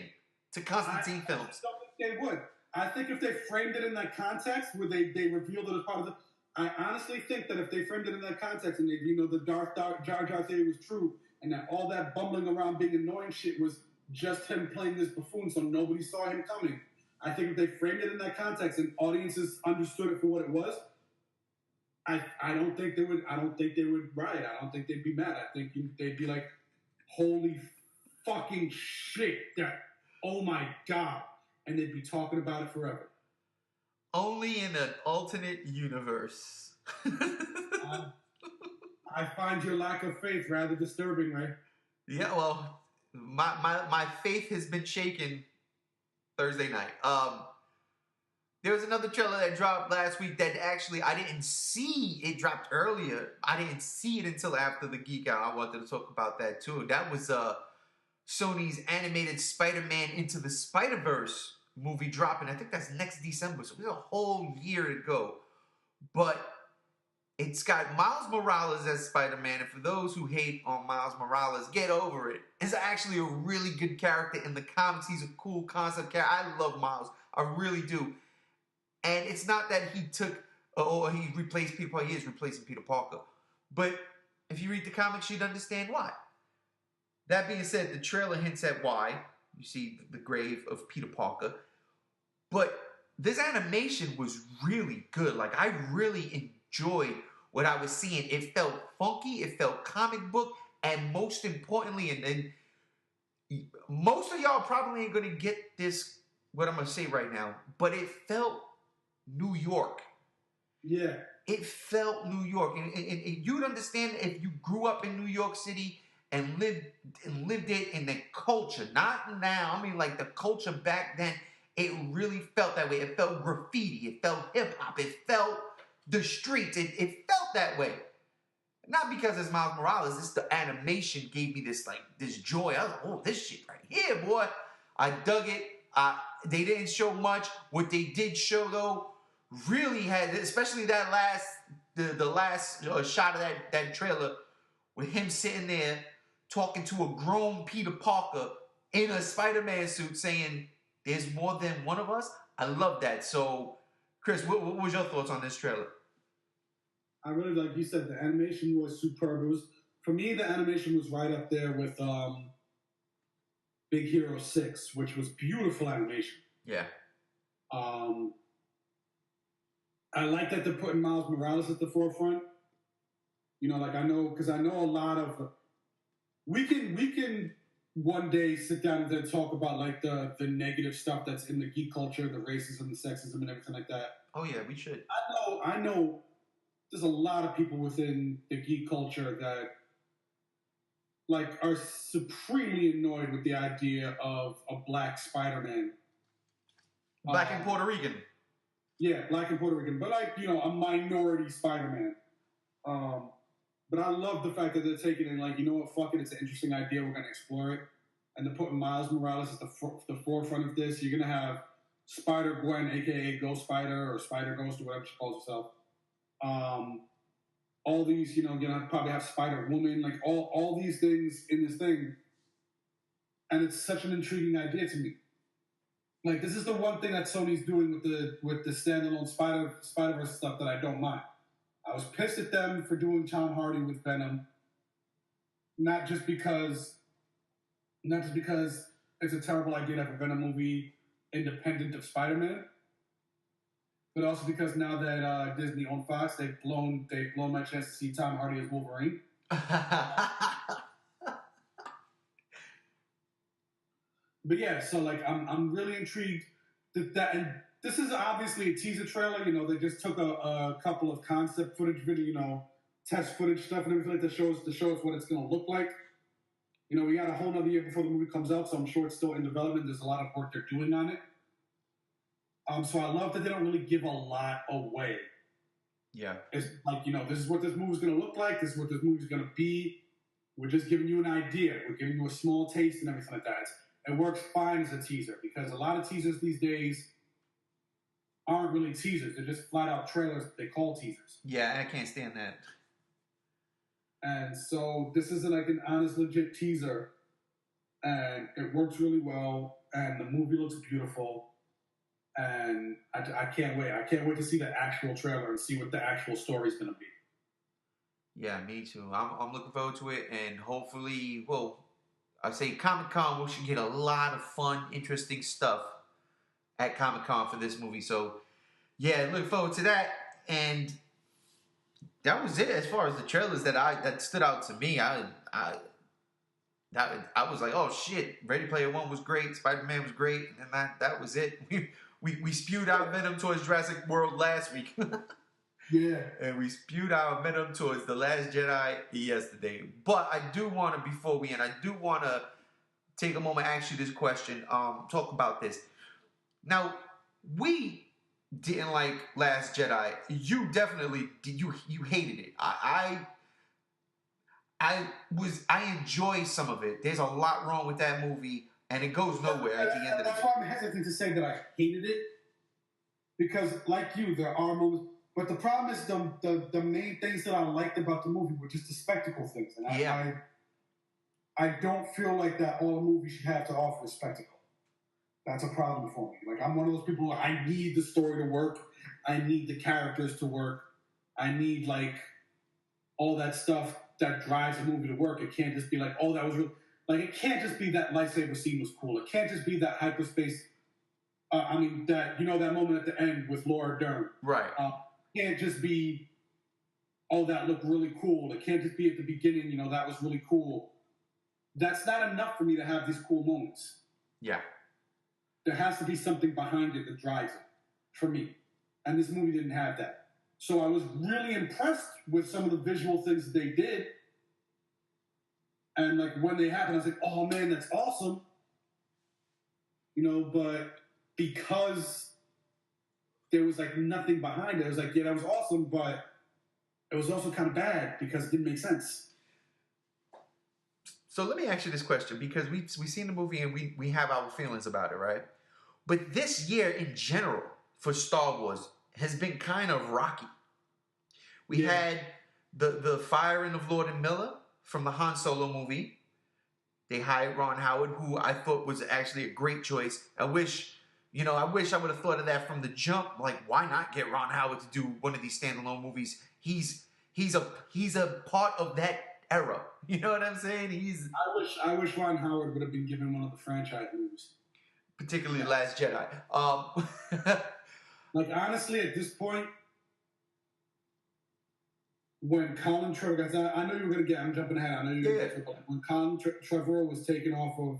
to Constantine Films. I don't think they would. I think if they framed it in that context, where they revealed it as part of the, I honestly think that if they framed it in that context and they, the Jar Jar theory was true, and that all that bumbling around being annoying shit was just him playing this buffoon, so nobody saw him coming. I think if they framed it in that context and audiences understood it for what it was, I don't think they would. I don't think they would riot. I don't think they'd be mad. I think they'd be like, "Holy fucking shit! That, oh my god!" And they'd be talking about it forever. Only in an alternate universe. I find your lack of faith rather disturbing, right? Yeah, well, my faith has been shaken Thursday night. There was another trailer that dropped last week that actually I didn't see. It dropped earlier. I didn't see it until after the Geek Out. I wanted to talk about that too. That was Sony's animated Spider-Man Into the Spider-Verse movie dropping. I think that's next December, so we have a whole year to go. But it's got Miles Morales as Spider-Man, and for those who hate on Miles Morales, get over it. He's actually a really good character in the comics. He's a cool concept character. I love Miles. I really do. And it's not that he took, or he replaced Peter Parker. He is replacing Peter Parker. But if you read the comics, you'd understand why. That being said, the trailer hints at why. You see the grave of Peter Parker. But this animation was really good. Like, I really enjoyed what I was seeing. It felt funky. It felt comic book. And most importantly, and most of y'all probably ain't going to get this, what I'm going to say right now, but it felt New York. Yeah. It felt New York. And you'd understand if you grew up in New York City and lived it in the culture. Not now. I mean, like, the culture back then, it really felt that way. It felt graffiti. It felt hip-hop. It felt the streets. It felt that way. Not because it's Miles Morales. It's the animation gave me this joy. I was like, oh, this shit right here, boy. I dug it. They didn't show much. What they did show, though, really had, especially that the last shot of that trailer with him sitting there talking to a grown Peter Parker in a Spider-Man suit saying, there's more than one of us. I love that. So, Chris, what was your thoughts on this trailer? I really, like you said, the animation was superb. It was, for me, the animation was right up there with Big Hero 6, which was beautiful animation. Yeah. I like that they're putting Miles Morales at the forefront. Like, I know a lot of, we can one day sit down and then talk about like the negative stuff that's in the geek culture, the racism, the sexism, and everything like that. Oh yeah, we should. I know there's a lot of people within the geek culture that like are supremely annoyed with the idea of a black Spider-Man. Black and Puerto Rican. Yeah, black and Puerto Rican, but like, a minority Spider-Man. But I love the fact that they're taking it and like, fuck it, it's an interesting idea, we're going to explore it. And they're putting Miles Morales at the forefront of this. You're going to have Spider-Gwen, a.k.a. Ghost Spider, or Spider-Ghost, or whatever she calls herself. All these, you're going to probably have Spider-Woman, like all these things in this thing. And it's such an intriguing idea to me. Like, this is the one thing that Sony's doing with the standalone Spider-Verse stuff that I don't mind. I was pissed at them for doing Tom Hardy with Venom, not just because it's a terrible idea to have a Venom movie independent of Spider-Man, but also because now that Disney owns Fox, they've blown my chance to see Tom Hardy as Wolverine. But yeah, so like I'm really intrigued that and this is obviously a teaser trailer. They just took a couple of concept footage video, test footage stuff and everything like that to show us what it's going to look like. We got a whole nother year before the movie comes out, so I'm sure it's still in development. There's a lot of work they're doing on it. So I love that they don't really give a lot away. Yeah. It's like, this is what this movie's going to look like. This is what this movie's going to be. We're just giving you an idea. We're giving you a small taste and everything like that. it works fine as a teaser because a lot of teasers these days aren't really teasers. They're just flat out trailers that they call teasers. Yeah, I can't stand that. And so this is like an honest, legit teaser. And it works really well. And the movie looks beautiful. And I can't wait. I can't wait to see the actual trailer and see what the actual story is going to be. Yeah, me too. I'm looking forward to it. And hopefully, well, I say Comic-Con, we should get a lot of fun, interesting stuff at Comic-Con for this movie. So, yeah, look forward to that. And that was it as far as the trailers that stood out to me. I was like, oh shit, Ready Player One was great, Spider-Man was great, and then that was it. We spewed out Venom towards Jurassic World last week. Yeah. And we spewed out Venom towards The Last Jedi yesterday. But I do want to, before we end, I do want to take a moment and ask you this question, talk about this. Now, we didn't like Last Jedi. You definitely did. You hated it. I enjoy some of it. There's a lot wrong with that movie, and it goes nowhere at the end of the day. That's why I'm hesitant to say that I hated it, because like you, there are moments. But the problem is the main things that I liked about the movie were just the spectacle things, and I don't feel like that all a movie should have to offer is spectacle. That's a problem for me. Like, I'm one of those people, I need the story to work. I need the characters to work. I need, like, all that stuff that drives a movie to work. It can't just be like, oh, that was real. Like, it can't just be that lightsaber scene was cool. It can't just be that hyperspace. That moment at the end with Laura Dern. Right. It can't just be, oh, that looked really cool. It can't just be at the beginning, that was really cool. That's not enough for me to have these cool moments. Yeah. There has to be something behind it that drives it, for me. And this movie didn't have that. So I was really impressed with some of the visual things that they did. And, like, when they happened, I was like, oh, man, that's awesome. But because there was, like, nothing behind it, I was like, yeah, that was awesome, but it was also kind of bad because it didn't make sense. So let me ask you this question, because we've seen the movie and we have our feelings about it, right? But this year in general for Star Wars has been kind of rocky. We had the firing of Lord and Miller from the Han Solo movie. They hired Ron Howard, who I thought was actually a great choice. I wish I would have thought of that from the jump. Like, why not get Ron Howard to do one of these standalone movies? He's a part of that era. You know what I'm saying? I wish Ron Howard would have been given one of the franchise movies. Particularly Last Jedi. Like, honestly, at this point, when Colin Trevorrow, I know you were going to I'm jumping ahead. I know you were going to get to it. When Colin Trevorrow was taken off of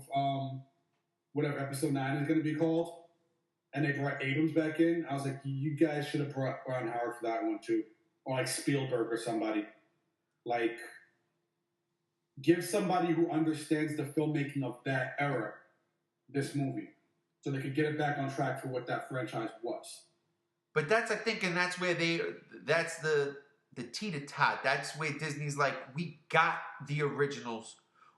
whatever episode 9 is going to be called, and they brought Abrams back in, I was like, you guys should have brought Ron Howard for that one too. Or like Spielberg or somebody. Like, give somebody who understands the filmmaking of that era this movie, so they could get it back on track for what that franchise was. But that's, I think, and that's where that's the teeter-tot. That's where Disney's like, we got the originals.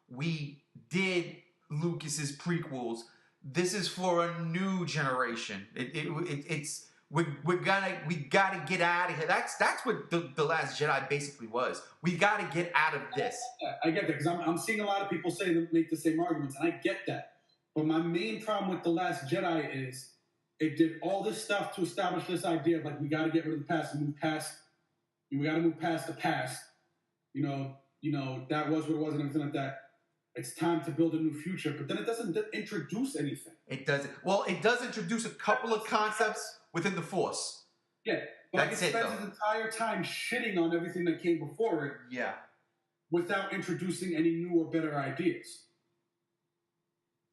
We did Lucas's prequels. This is for a new generation. We gotta get out of here. That's what the Last Jedi basically was. We gotta get out of this. I get that, because I'm seeing a lot of people make the same arguments, and I get that. But my main problem with The Last Jedi is it did all this stuff to establish this idea of, like, we got to get rid of the past and move past. We got to move past the past. That was what it was and everything like that. It's time to build a new future. But then it doesn't introduce anything. It doesn't. Well, it does introduce a couple of concepts within the Force. Yeah. But it spends its entire time shitting on everything that came before it. Yeah. Without introducing any new or better ideas.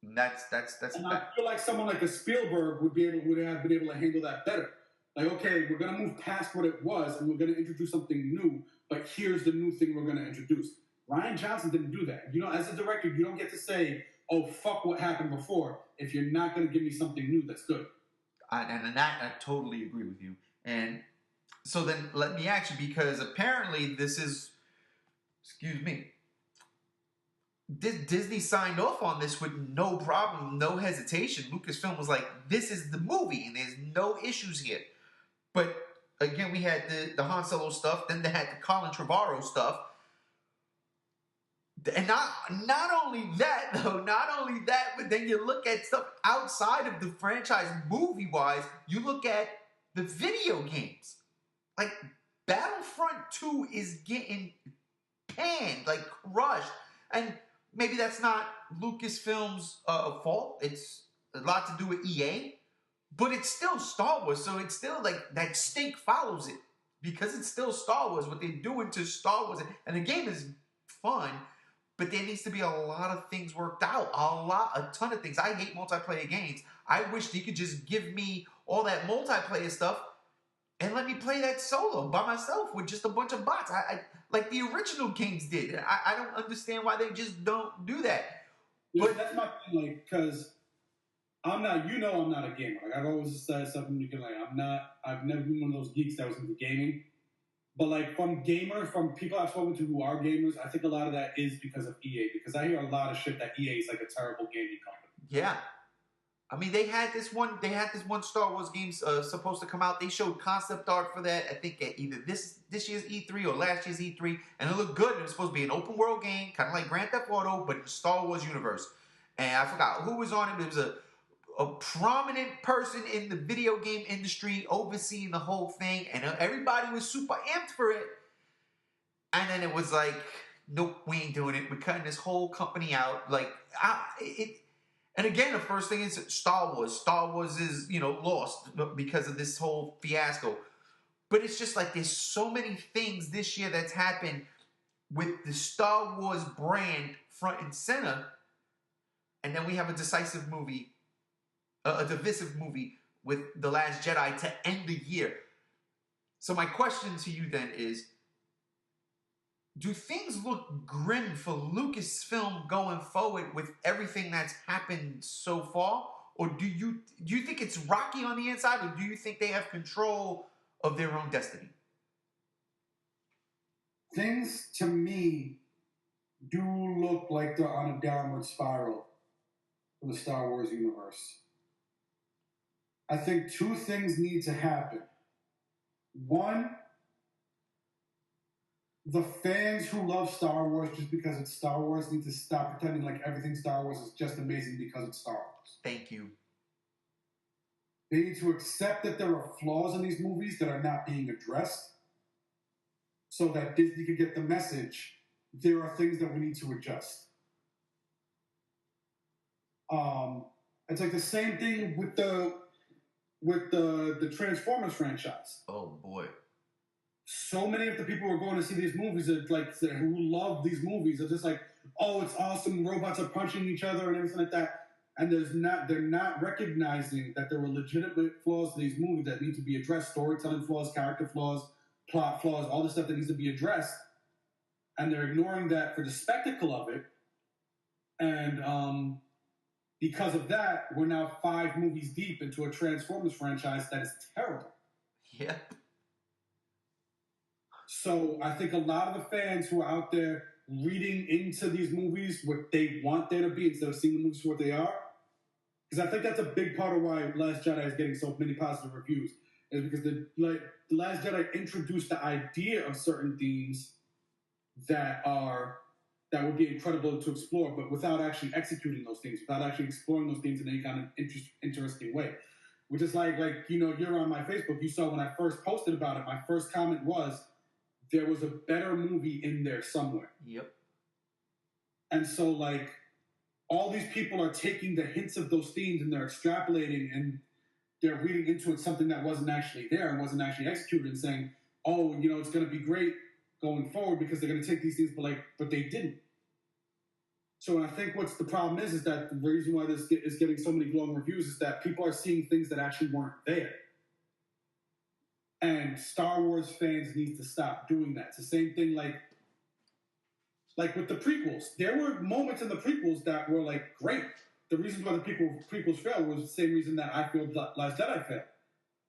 And that's and I feel like someone like a Spielberg would have been able to handle that better. Like, okay, we're going to move past what it was, and we're going to introduce something new, but here's the new thing we're going to introduce. Rian Johnson didn't do that. As a director, you don't get to say, oh, fuck what happened before, if you're not going to give me something new that's good. And that, I totally agree with you. And so then let me ask you, because apparently this Disney signed off on this with no problem, no hesitation. Lucasfilm was like, this is the movie, and there's no issues here. But again, we had the Han Solo stuff, then they had the Colin Trevorrow stuff. And not only that, though, but then you look at stuff outside of the franchise movie-wise, you look at the video games. Like, Battlefront 2 is getting panned, like crushed. And maybe that's not Lucasfilm's fault. It's a lot to do with EA. But it's still Star Wars, so it's still like that stink follows it. Because it's still Star Wars, what they're doing to Star Wars. And the game is fun, but there needs to be a lot of things worked out. A ton of things. I hate multiplayer games. I wish they could just give me all that multiplayer stuff and let me play that solo by myself with just a bunch of bots. I like the original games did. I don't understand why they just don't do that. Yeah, but that's my thing, like, because I'm not a gamer. Like, I've always said something you can, like, I've never been one of those geeks that was into gaming. But, like, from people I've spoken to who are gamers, I think a lot of that is because of EA. Because I hear a lot of shit that EA is, like, a terrible gaming company. Yeah. I mean, they had this one Star Wars game supposed to come out. They showed concept art for that, I think, at either this year's E3 or last year's E3. And it looked good. It was supposed to be an open world game, kind of like Grand Theft Auto, but in the Star Wars universe. And I forgot who was on it. It was a prominent person in the video game industry overseeing the whole thing, and everybody was super amped for it. And then it was like, nope, we ain't doing it. We're cutting this whole company out. Like, and again, the first thing is Star Wars. Star Wars is, lost because of this whole fiasco. But it's just like there's so many things this year that's happened with the Star Wars brand front and center, and then we have a divisive movie with The Last Jedi to end the year. So my question to you then is, do things look grim for Lucasfilm going forward with everything that's happened so far? Or do you think it's rocky on the inside, or do you think they have control of their own destiny? Things, to me, do look like they're on a downward spiral for the Star Wars universe. I think two things need to happen. One, the fans who love Star Wars just because it's Star Wars need to stop pretending like everything Star Wars is just amazing because it's Star Wars. Thank you. They need to accept that there are flaws in these movies that are not being addressed so that Disney can get the message. There are things that we need to adjust. It's like the same thing with the Transformers franchise. Oh boy. So many of the people who are going to see these movies are like, who love these movies are just like, oh, it's awesome, robots are punching each other and everything like that. And they're not recognizing that there were legitimate flaws to these movies that need to be addressed, storytelling flaws, character flaws, plot flaws, all this stuff that needs to be addressed. And they're ignoring that for the spectacle of it. And because of that, we're now 5 movies deep into a Transformers franchise that is terrible. Yeah. So I think a lot of the fans who are out there reading into these movies what they want there to be instead of seeing the movies for what they are, because I think that's a big part of why Last Jedi is getting so many positive reviews, is because the Last Jedi introduced the idea of certain themes that would be incredible to explore, but without actually executing those things, without actually exploring those things in any kind of interesting way. Which is like you're on my Facebook. You saw when I first posted about it, my first comment was, there was a better movie in there somewhere. Yep. And so, like, all these people are taking the hints of those themes and they're extrapolating and they're reading into it something that wasn't actually there and wasn't actually executed and saying, oh, it's going to be great going forward because they're going to take these things, but they didn't. So I think what's the problem is that the reason why this is getting so many glowing reviews is that people are seeing things that actually weren't there. And Star Wars fans need to stop doing that. It's the same thing like with the prequels. There were moments in the prequels that were like great. The reason why the prequels failed was the same reason that I feel Last Jedi failed.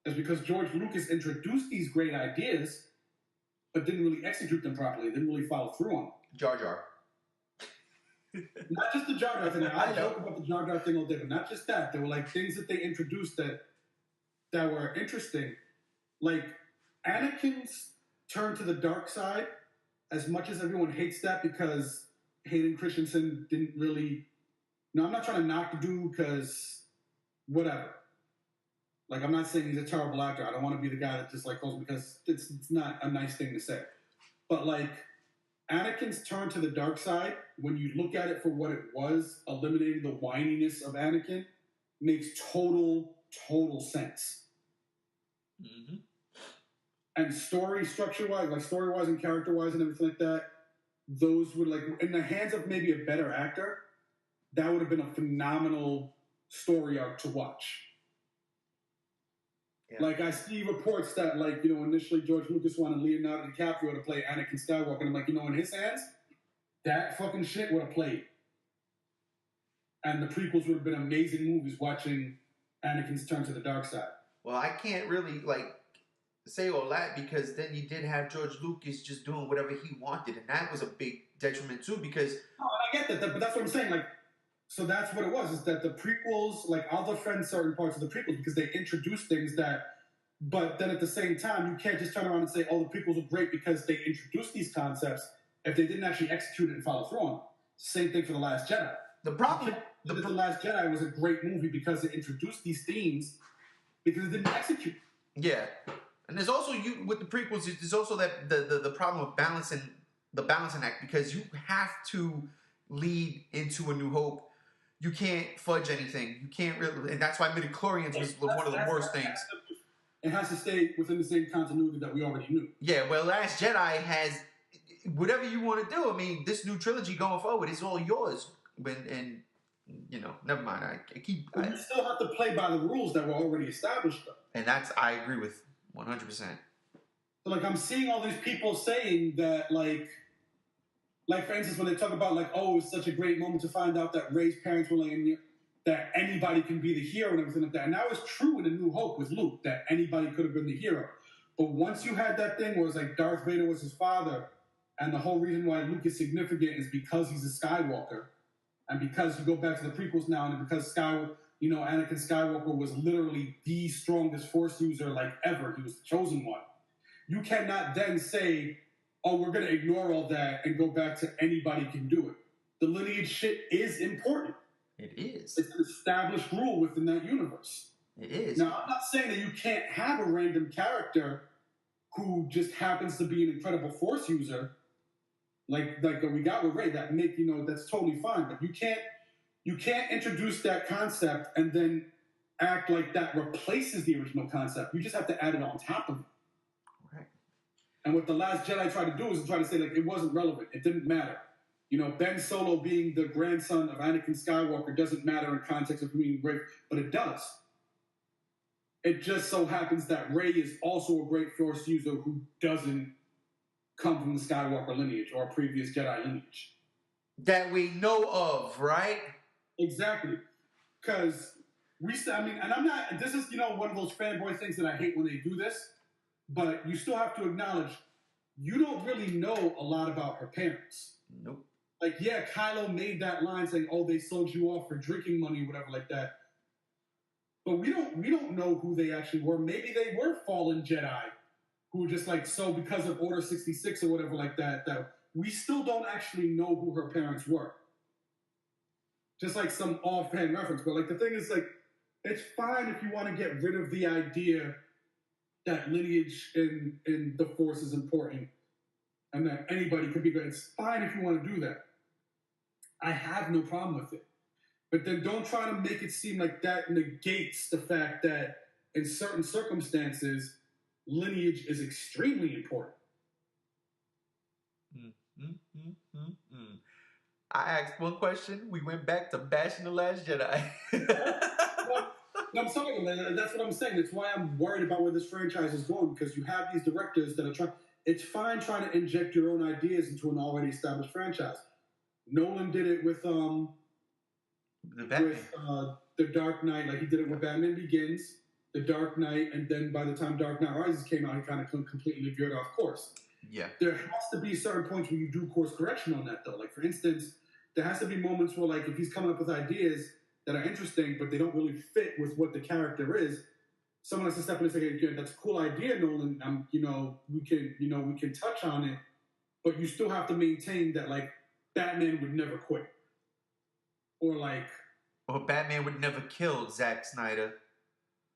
Is because George Lucas introduced these great ideas, but didn't really execute them properly. Didn't really follow through on them. Jar Jar. Not just the Jar Jar thing. I joke about the Jar Jar thing all day, but not just that. There were like things that they introduced that were interesting. Like Anakin's turn to the dark side, as much as everyone hates that because Hayden Christensen didn't really. No, I'm not trying to knock the dude because whatever. Like, I'm not saying he's a terrible actor. I don't want to be the guy that just like goes because it's not a nice thing to say. But like, Anakin's turn to the dark side, when you look at it for what it was, eliminating the whininess of Anakin, makes total sense. Mm-hmm. And story-wise and character-wise and everything like that, those would, like, in the hands of maybe a better actor, that would have been a phenomenal story arc to watch. Yeah. Like, I see reports that, like, initially George Lucas wanted Leonardo DiCaprio to play Anakin Skywalker, and I'm like, in his hands, that fucking shit would have played. And the prequels would have been amazing movies watching Anakin's turn to the dark side. Well, I can't really, like, say all that because then you did have George Lucas just doing whatever he wanted, and that was a big detriment, too, because... Oh, I get that, but that's what I'm saying, like, so that's what it was, is that the prequels, like, I'll defend certain parts of the prequels because they introduced things that, but then at the same time, you can't just turn around and say, oh, the prequels are great because they introduced these concepts if they didn't actually execute it and follow through on it. Same thing for The Last Jedi. The problem... The Last Jedi was a great movie because it introduced these themes because it didn't execute. Yeah. And there's also, with the prequels, there's also that the problem of balancing act because you have to lead into A New Hope. You can't fudge anything. You can't really, and that's why midichlorians was one of the worst things. It has to stay within the same continuity that we already knew. Yeah, well, Last Jedi has whatever you want to do. I mean, this new trilogy going forward is all yours. Never mind. You still have to play by the rules that were already established, though. And I agree with 100%. So, like, I'm seeing all these people saying that, like, for instance, when they talk about, like, oh, it's such a great moment to find out that Rey's parents were, like, that anybody can be the hero and everything like that. And that was true in A New Hope with Luke, that anybody could have been the hero. But once you had that thing where it's like Darth Vader was his father, and the whole reason why Luke is significant is because he's a Skywalker, and because you go back to the prequels now, and because Anakin Skywalker was literally the strongest Force user, like, ever. He was the chosen one. You cannot then say, oh, we're going to ignore all that and go back to anybody can do it. The lineage shit is important. It is. It's an established rule within that universe. It is. Now, I'm not saying that you can't have a random character who just happens to be an incredible Force user, like we got with Rey, that's totally fine. But you can't introduce that concept and then act like that replaces the original concept. You just have to add it on top of it. Right. And what The Last Jedi tried to do is try to say, like, it wasn't relevant. It didn't matter. Ben Solo being the grandson of Anakin Skywalker doesn't matter in context of being great, but it does. It just so happens that Rey is also a great Force user who doesn't come from the Skywalker lineage or a previous Jedi lineage. That we know of, right? Exactly. Because and I'm not, this is, one of those fanboy things that I hate when they do this, but you still have to acknowledge, you don't really know a lot about her parents. Nope. Like, yeah, Kylo made that line saying, oh, they sold you off for drinking money or whatever like that. But we don't know who they actually were. Maybe they were fallen Jedi who just because of Order 66 or whatever like that we still don't actually know who her parents were. Just like some offhand reference. But the thing is, it's fine if you want to get rid of the idea that lineage in the Force is important and that anybody could be good. It's fine if you want to do that. I have no problem with it. But then don't try to make it seem like that negates the fact that in certain circumstances, lineage is extremely important. I asked one question. We went back to bashing The Last Jedi. I'm sorry, man. That's what I'm saying. That's why I'm worried about where this franchise is going, because you have these directors that are trying... It's fine trying to inject your own ideas into an already established franchise. Nolan did it with The Dark Knight. Like, he did it with Batman Begins, The Dark Knight, and then by the time Dark Knight Rises came out, he kind of completely veered off course. Yeah. There has to be certain points where you do course correction on that, though. Like, for instance, there has to be moments where, like, if he's coming up with ideas that are interesting, but they don't really fit with what the character is, someone has to step in and say, hey, that's a cool idea, Nolan. We can touch on it, but you still have to maintain that, like, Batman would never quit. Or Batman would never kill Zack Snyder.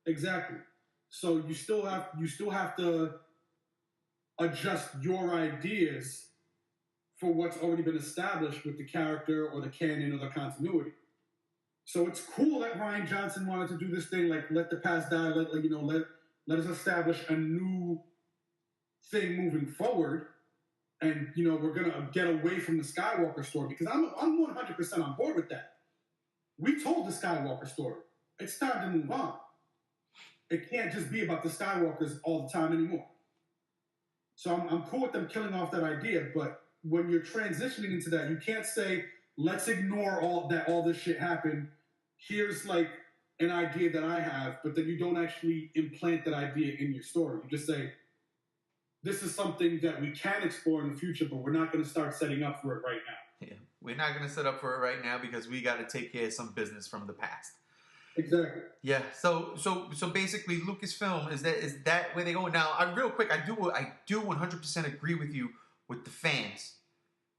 Exactly. So you still have to adjust your ideas for what's already been established with the character or the canon or the continuity. So it's cool that Rian Johnson wanted to do this thing, like, let the past die, let us establish a new thing moving forward, and we're gonna get away from the Skywalker story, because I'm 100% on board with that. We told the Skywalker story. It's time to move on. It can't just be about the Skywalkers all the time anymore. So I'm cool with them killing off that idea, but when you're transitioning into that, you can't say, let's ignore all this shit happened. Here's, like, an idea that I have, but then you don't actually implant that idea in your story. You just say, this is something that we can explore in the future, but we're not going to start setting up for it right now. Yeah, we're not going to set up for it right now because we got to take care of some business from the past. Exactly. Yeah. So basically, Lucasfilm is that where they go now? Real quick, I do 100% agree with you with the fans,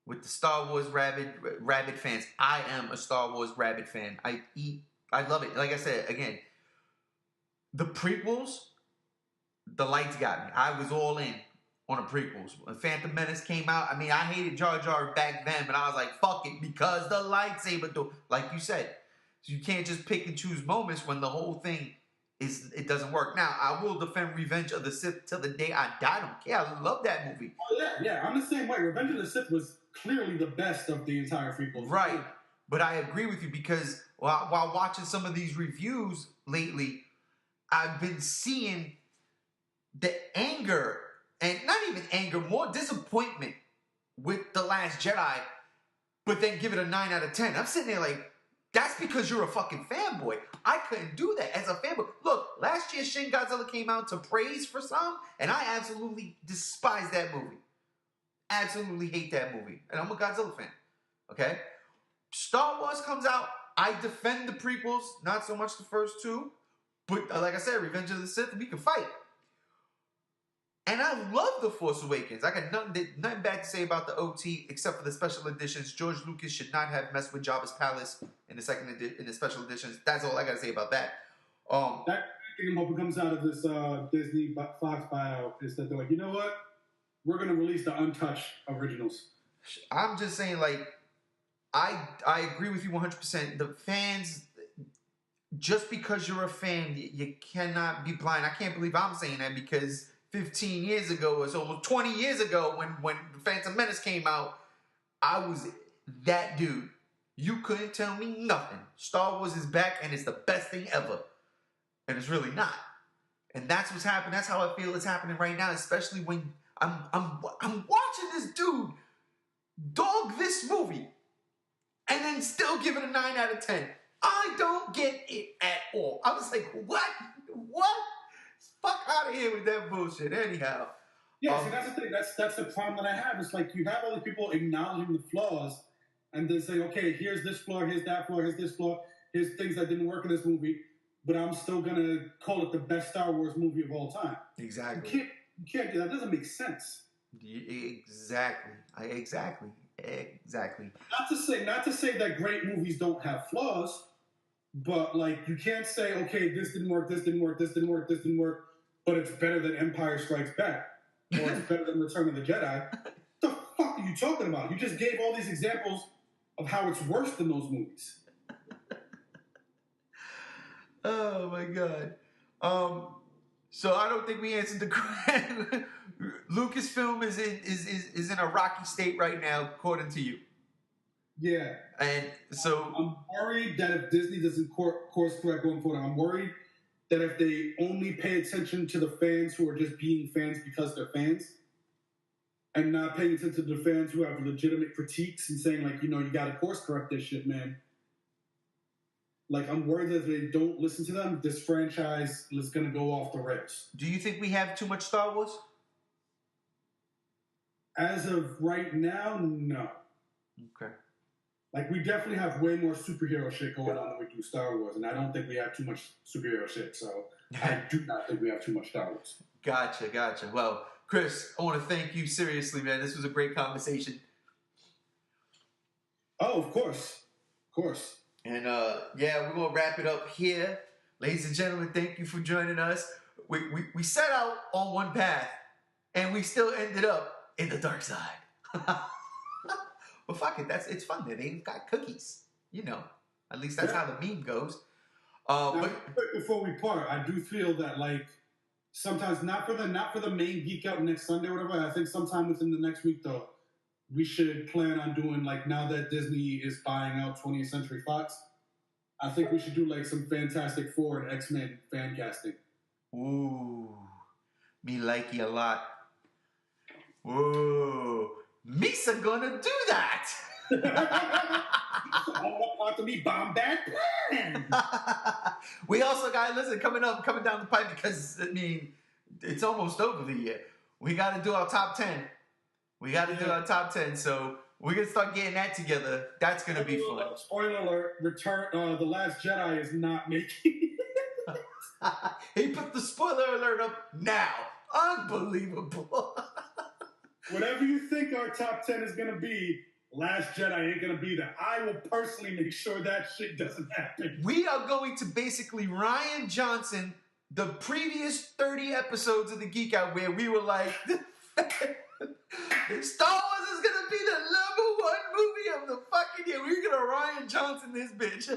with the Star Wars rabid fans. I am a Star Wars rabid fan. I love it. Like I said again, the prequels, the lights got me. I was all in on the prequels. When Phantom Menace came out, I mean, I hated Jar Jar back then, but I was like, fuck it, because the lightsaber do, like you said. So you can't just pick and choose moments when the whole thing it doesn't work. Now, I will defend Revenge of the Sith till the day I die. I don't care. I love that movie. Oh, yeah. I'm the same way. Revenge of the Sith was clearly the best of the entire prequels. Right. But I agree with you because while watching some of these reviews lately, I've been seeing the anger, and not even anger, more disappointment with The Last Jedi, but then give it a 9 out of 10. I'm sitting there like, that's because you're a fucking fanboy. I couldn't do that as a fanboy. Look, last year Shin Godzilla came out to praise for some, and I absolutely despise that movie. Absolutely hate that movie. And I'm a Godzilla fan. Okay? Star Wars comes out. I defend the prequels, not so much the first two. But like I said, Revenge of the Sith, we can fight. And I love The Force Awakens. I got nothing bad to say about the OT except for the special editions. George Lucas should not have messed with Jabba's palace in the special editions. That's all I got to say about that. That thing what comes out of this Disney Fox buyout is that they're like, you know what? We're going to release the untouched originals. I'm just saying, like, I agree with you 100%. The fans, just because you're a fan, you cannot be blind. I can't believe I'm saying that because 15 years ago or so, 20 years ago when Phantom Menace came out, I was that dude. You couldn't tell me nothing. Star Wars is back and it's the best thing ever. And it's really not. And that's what's happening. That's how I feel it's happening right now, especially when I'm watching this dude dog this movie and then still give it a 9 out of 10. I don't get it at all. I was like, what? Fuck out of here with that bullshit. Anyhow. Yeah, see, that's the thing. That's the problem that I have. It's like you have all these people acknowledging the flaws and then saying, okay, here's this flaw, here's that flaw, here's this flaw, here's things that didn't work in this movie, but I'm still going to call it the best Star Wars movie of all time. Exactly. You can't do that. That doesn't make sense. Exactly. Not to say that great movies don't have flaws, but, like, you can't say, okay, this didn't work, but it's better than Empire Strikes Back, or it's better than Return of the Jedi. What the fuck are you talking about? You just gave all these examples of how it's worse than those movies. Oh my god. So I don't think we answered the question. Lucasfilm is in a rocky state right now, according to you. Yeah. And so I'm worried that if Disney doesn't course correct going forward, I'm worried that if they only pay attention to the fans who are just being fans because they're fans and not paying attention to the fans who have legitimate critiques and saying, like, you got to course correct this shit, man. Like, I'm worried that if they don't listen to them, this franchise is going to go off the rails. Do you think we have too much Star Wars? As of right now, no. Okay. Like, we definitely have way more superhero shit going on than we do Star Wars, and I don't think we have too much superhero shit, so I do not think we have too much Star Wars. Gotcha. Well, Chris, I want to thank you seriously, man. This was a great conversation. Oh, of course. And yeah, we're going to wrap it up here. Ladies and gentlemen, thank you for joining us. We set out on one path, and we still ended up in the dark side. Well, fuck it. It's fun that they've got cookies. You know, at least that's how the meme goes. Now, before we part, I do feel that, like, sometimes not for the main Geek Out next Sunday or whatever. I think sometime within the next week, though, we should plan on doing, like, now that Disney is buying out 20th Century Fox, I think we should do, like, some Fantastic Four and X-Men fan casting. Ooh, me like you a lot. Whoa, Misa gonna do that. All to me, bomb back. We also got coming down the pipe, because I mean it's almost over the year. We got to do our top 10. So we're gonna start getting that together. That's gonna be fun. Spoiler alert: The Last Jedi is not making. He put the spoiler alert up now. Unbelievable. Whatever you think our top 10 is gonna be, Last Jedi ain't gonna be there. I will personally make sure that shit doesn't happen. We are going to basically Ryan Johnson the previous 30 episodes of the Geek Out, where we were like, Star Wars is gonna be the #1 movie of the fucking year. We're gonna Ryan Johnson this bitch.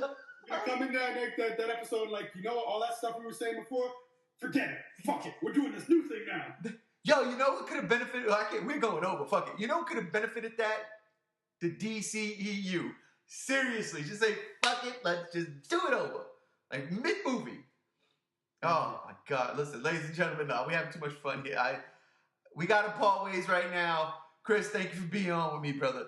We're coming down that episode, like, you know what, all that stuff we were saying before, forget it. Fuck it. We're doing this new thing now. Yo, you know what could have benefited? We're going over. Fuck it. You know what could have benefited that? The DCEU. Seriously, just say, fuck it, let's just do it over. Like, mid-movie. Oh, my God. Listen, ladies and gentlemen, we're having too much fun here. We got to part ways right now. Chris, thank you for being on with me, brother.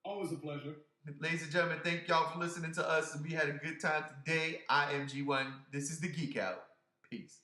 Always a pleasure. Ladies and gentlemen, thank y'all for listening to us. We had a good time today. I am G1. This is the Geek Out. Peace.